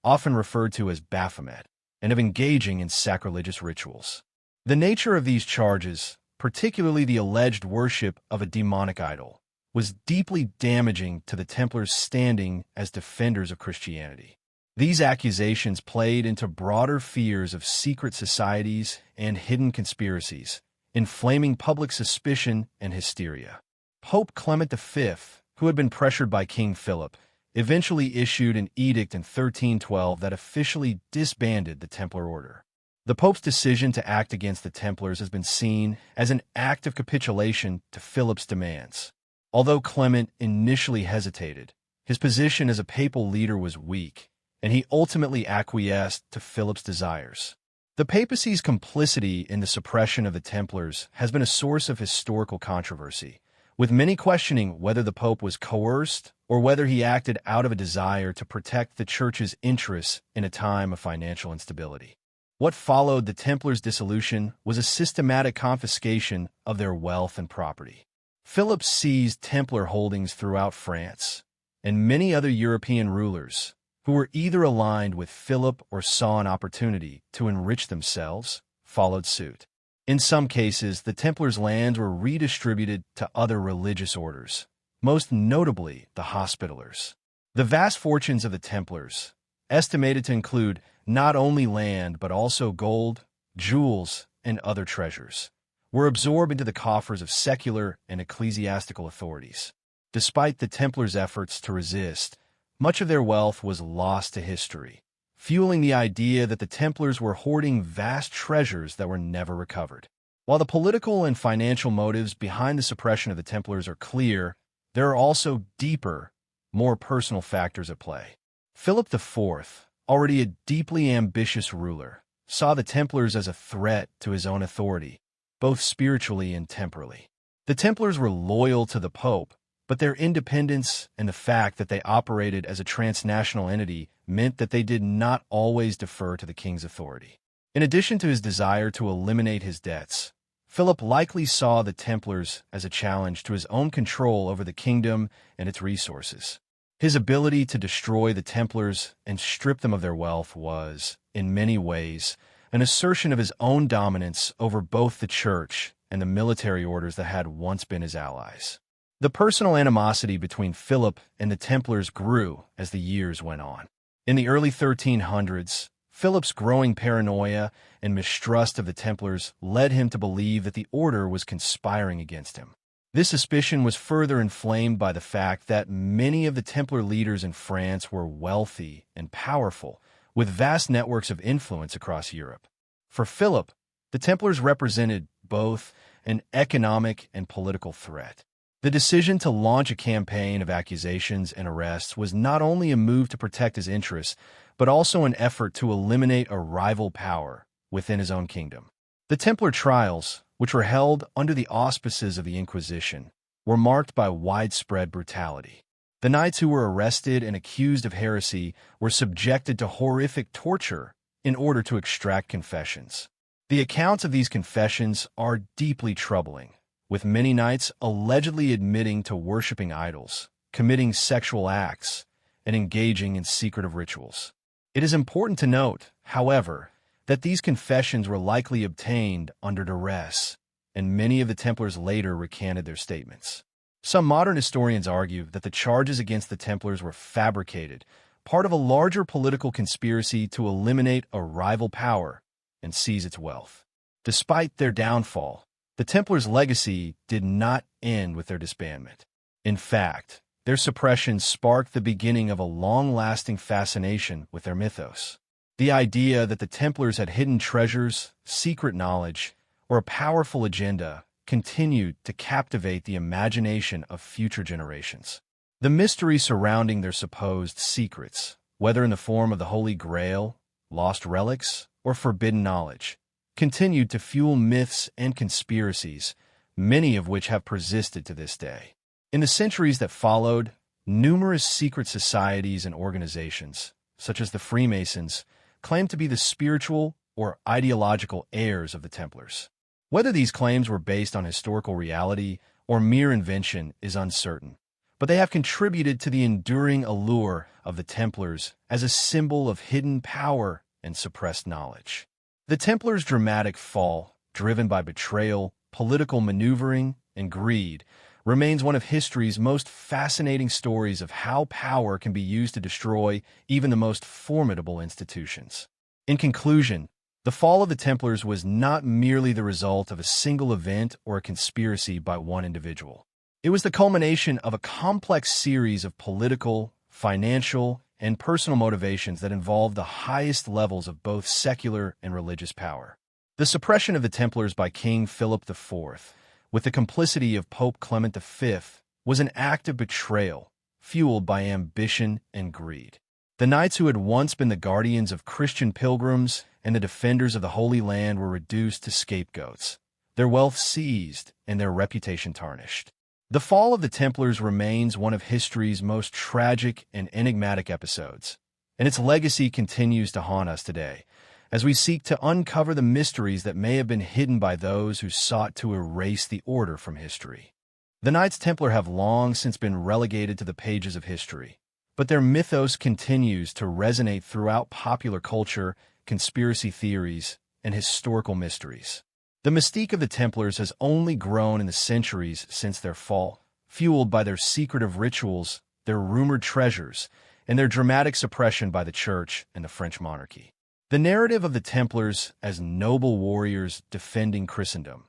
often referred to as Baphomet, and of engaging in sacrilegious rituals. The nature of these charges, particularly the alleged worship of a demonic idol, was deeply damaging to the Templars' standing as defenders of Christianity. These accusations played into broader fears of secret societies and hidden conspiracies, inflaming public suspicion and hysteria. Pope Clement V, who had been pressured by King Philip, eventually issued an edict in 1312 that officially disbanded the Templar order. The Pope's decision to act against the Templars has been seen as an act of capitulation to Philip's demands. Although Clement initially hesitated, his position as a papal leader was weak, and he ultimately acquiesced to Philip's desires. The papacy's complicity in the suppression of the Templars has been a source of historical controversy, with many questioning whether the Pope was coerced or whether he acted out of a desire to protect the Church's interests in a time of financial instability. What followed the Templars' dissolution was a systematic confiscation of their wealth and property. Philip seized Templar holdings throughout France, and many other European rulers, who were either aligned with Philip or saw an opportunity to enrich themselves, followed suit. In some cases, the Templars' lands were redistributed to other religious orders, most notably the Hospitallers. The vast fortunes of the Templars, estimated to include not only land but also gold, jewels, and other treasures, were absorbed into the coffers of secular and ecclesiastical authorities. Despite the Templars' efforts to resist, much of their wealth was lost to history, fueling the idea that the Templars were hoarding vast treasures that were never recovered. While the political and financial motives behind the suppression of the Templars are clear, there are also deeper, more personal factors at play. Philip IV, already a deeply ambitious ruler, saw the Templars as a threat to his own authority, both spiritually and temporally. The Templars were loyal to the Pope, but their independence and the fact that they operated as a transnational entity meant that they did not always defer to the king's authority. In addition to his desire to eliminate his debts, Philip likely saw the Templars as a challenge to his own control over the kingdom and its resources. His ability to destroy the Templars and strip them of their wealth was, in many ways, an assertion of his own dominance over both the church and the military orders that had once been his allies. The personal animosity between Philip and the Templars grew as the years went on. In the early 1300s, Philip's growing paranoia and mistrust of the Templars led him to believe that the order was conspiring against him. This suspicion was further inflamed by the fact that many of the Templar leaders in France were wealthy and powerful, with vast networks of influence across Europe. For Philip, the Templars represented both an economic and political threat. The decision to launch a campaign of accusations and arrests was not only a move to protect his interests, but also an effort to eliminate a rival power within his own kingdom. The Templar trials, which were held under the auspices of the Inquisition, were marked by widespread brutality. The knights who were arrested and accused of heresy were subjected to horrific torture in order to extract confessions. The accounts of these confessions are deeply troubling, with many knights allegedly admitting to worshipping idols, committing sexual acts, and engaging in secretive rituals. It is important to note, however, that these confessions were likely obtained under duress, and many of the Templars later recanted their statements. Some modern historians argue that the charges against the Templars were fabricated, part of a larger political conspiracy to eliminate a rival power and seize its wealth. Despite their downfall, the Templars' legacy did not end with their disbandment. In fact, their suppression sparked the beginning of a long-lasting fascination with their mythos. The idea that the Templars had hidden treasures, secret knowledge, or a powerful agenda continued to captivate the imagination of future generations. The mystery surrounding their supposed secrets, whether in the form of the Holy Grail, lost relics, or forbidden knowledge, continued to fuel myths and conspiracies, many of which have persisted to this day. In the centuries that followed, numerous secret societies and organizations, such as the Freemasons, claimed to be the spiritual or ideological heirs of the Templars. Whether these claims were based on historical reality or mere invention is uncertain, but they have contributed to the enduring allure of the Templars as a symbol of hidden power and suppressed knowledge. The Templars' dramatic fall, driven by betrayal, political maneuvering, and greed, remains one of history's most fascinating stories of how power can be used to destroy even the most formidable institutions. In conclusion, the fall of the Templars was not merely the result of a single event or a conspiracy by one individual. It was the culmination of a complex series of political, financial, and personal motivations that involved the highest levels of both secular and religious power. The suppression of the Templars by King Philip IV, with the complicity of Pope Clement V, was an act of betrayal, fueled by ambition and greed. The knights who had once been the guardians of Christian pilgrims and the defenders of the Holy Land were reduced to scapegoats, their wealth seized, and their reputation tarnished. The fall of the Templars remains one of history's most tragic and enigmatic episodes, and its legacy continues to haunt us today, as we seek to uncover the mysteries that may have been hidden by those who sought to erase the order from history. The Knights Templar have long since been relegated to the pages of history, but their mythos continues to resonate throughout popular culture, conspiracy theories, and historical mysteries. The mystique of the Templars has only grown in the centuries since their fall, fueled by their secretive rituals, their rumored treasures, and their dramatic suppression by the Church and the French monarchy. The narrative of the Templars as noble warriors defending Christendom,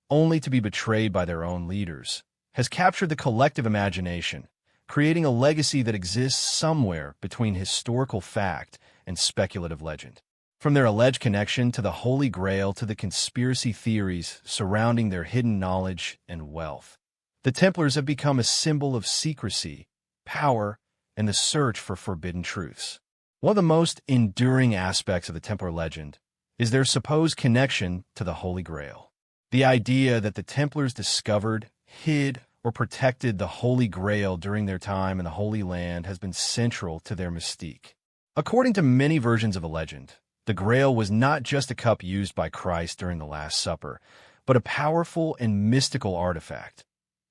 only to be betrayed by their own leaders, has captured the collective imagination, creating a legacy that exists somewhere between historical fact and speculative legend. From their alleged connection to the Holy Grail to the conspiracy theories surrounding their hidden knowledge and wealth, the Templars have become a symbol of secrecy, power, and the search for forbidden truths. One of the most enduring aspects of the Templar legend is their supposed connection to the Holy Grail. The idea that the Templars discovered, hid, or protected the Holy Grail during their time in the Holy Land has been central to their mystique. According to many versions of the legend, the Grail was not just a cup used by Christ during the Last Supper, but a powerful and mystical artifact,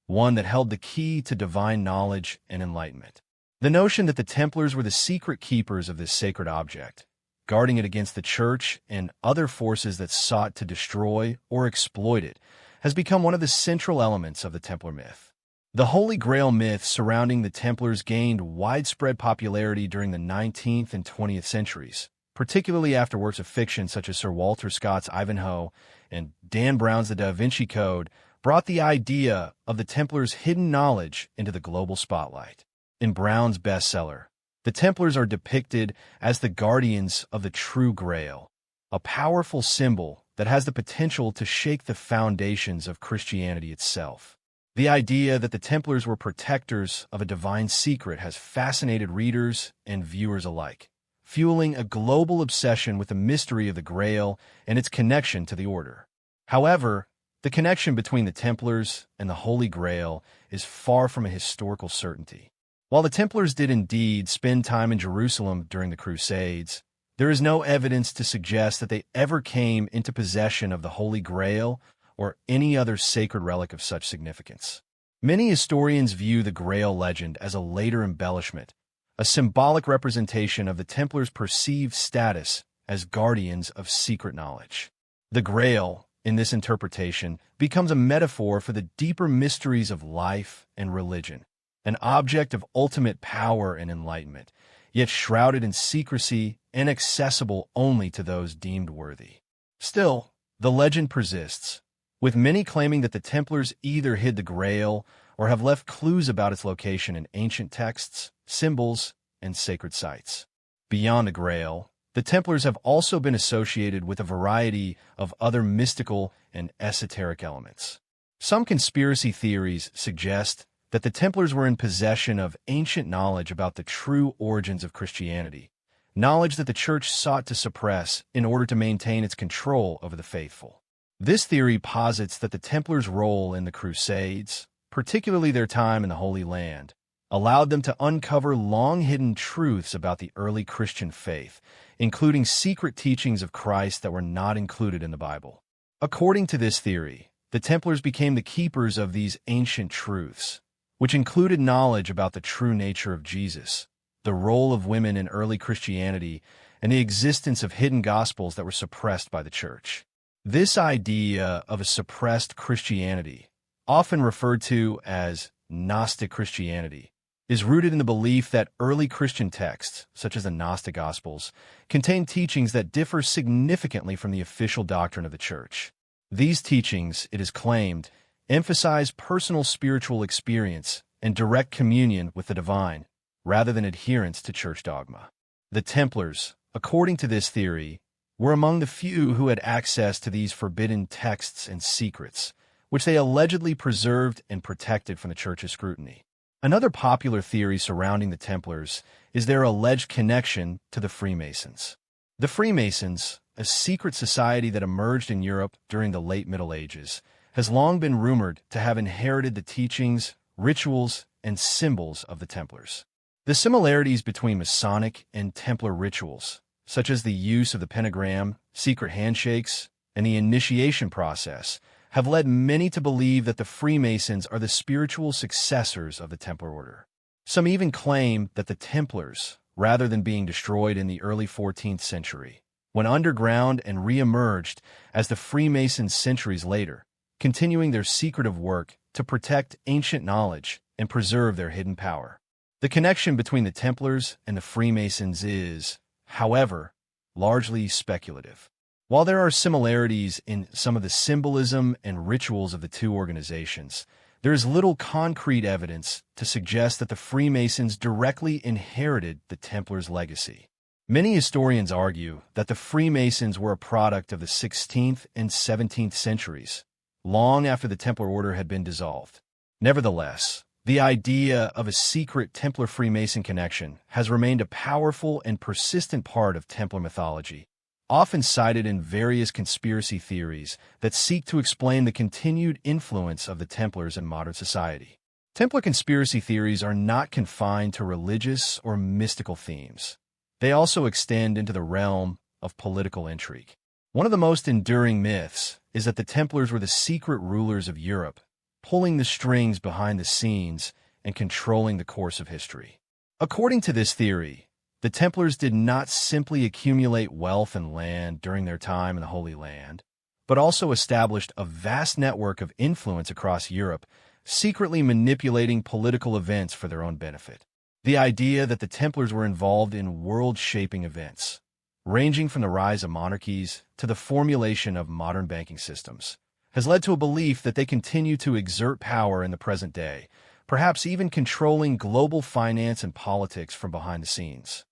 one that held the key to divine knowledge and enlightenment. The notion that the Templars were the secret keepers of this sacred object, guarding it against the Church and other forces that sought to destroy or exploit it, has become one of the central elements of the Templar myth. The Holy Grail myth surrounding the Templars gained widespread popularity during the 19th and 20th centuries, particularly after works of fiction such as Sir Walter Scott's Ivanhoe and Dan Brown's The Da Vinci Code brought the idea of the Templars' hidden knowledge into the global spotlight. In Brown's bestseller, the Templars are depicted as the guardians of the true Grail, a powerful symbol that has the potential to shake the foundations of Christianity itself. The idea that the Templars were protectors of a divine secret has fascinated readers and viewers alike, fueling a global obsession with the mystery of the Grail and its connection to the Order. However, the connection between the Templars and the Holy Grail is far from a historical certainty. While the Templars did indeed spend time in Jerusalem during the Crusades, there is no evidence to suggest that they ever came into possession of the Holy Grail or any other sacred relic of such significance. Many historians view the Grail legend as a later embellishment, a symbolic representation of the Templars' perceived status as guardians of secret knowledge. The Grail, in this interpretation, becomes a metaphor for the deeper mysteries of life and religion, an object of ultimate power and enlightenment, yet shrouded in secrecy and accessible only to those deemed worthy. Still, the legend persists, with many claiming that the Templars either hid the Grail or have left clues about its location in ancient texts, symbols, and sacred sites. Beyond the Grail, the Templars have also been associated with a variety of other mystical and esoteric elements. Some conspiracy theories suggest that the Templars were in possession of ancient knowledge about the true origins of Christianity, knowledge that the Church sought to suppress in order to maintain its control over the faithful. This theory posits that the Templars' role in the Crusades, particularly their time in the Holy Land, allowed them to uncover long-hidden truths about the early Christian faith, including secret teachings of Christ that were not included in the Bible. According to this theory, the Templars became the keepers of these ancient truths, which included knowledge about the true nature of Jesus, the role of women in early Christianity, and the existence of hidden gospels that were suppressed by the Church. This idea of a suppressed Christianity, often referred to as Gnostic Christianity, is rooted in the belief that early Christian texts, such as the Gnostic Gospels, contain teachings that differ significantly from the official doctrine of the Church. These teachings, it is claimed, emphasize personal spiritual experience and direct communion with the divine, rather than adherence to church dogma. The Templars, according to this theory, were among the few who had access to these forbidden texts and secrets, which they allegedly preserved and protected from the Church's scrutiny. Another popular theory surrounding the Templars is their alleged connection to the Freemasons. The Freemasons, a secret society that emerged in Europe during the late Middle Ages, has long been rumored to have inherited the teachings, rituals, and symbols of the Templars. The similarities between Masonic and Templar rituals, such as the use of the pentagram, secret handshakes, and the initiation process, have led many to believe that the Freemasons are the spiritual successors of the Templar Order. Some even claim that the Templars, rather than being destroyed in the early 14th century, went underground and re-emerged as the Freemasons centuries later, continuing their secretive work to protect ancient knowledge and preserve their hidden power. The connection between the Templars and the Freemasons is, however, largely speculative. While there are similarities in some of the symbolism and rituals of the two organizations, there is little concrete evidence to suggest that the Freemasons directly inherited the Templars' legacy. Many historians argue that the Freemasons were a product of the 16th and 17th centuries, long after the Templar Order had been dissolved. Nevertheless, the idea of a secret Templar-Freemason connection has remained a powerful and persistent part of Templar mythology, often cited in various conspiracy theories that seek to explain the continued influence of the Templars in modern society. Templar conspiracy theories are not confined to religious or mystical themes. They also extend into the realm of political intrigue. One of the most enduring myths is that the Templars were the secret rulers of Europe, pulling the strings behind the scenes and controlling the course of history. According to this theory, the Templars did not simply accumulate wealth and land during their time in the Holy Land, but also established a vast network of influence across Europe, secretly manipulating political events for their own benefit. The idea that the Templars were involved in world-shaping events, ranging from the rise of monarchies to the formulation of modern banking systems, has led to a belief that they continue to exert power in the present day, perhaps even controlling global finance and politics from behind the scenes.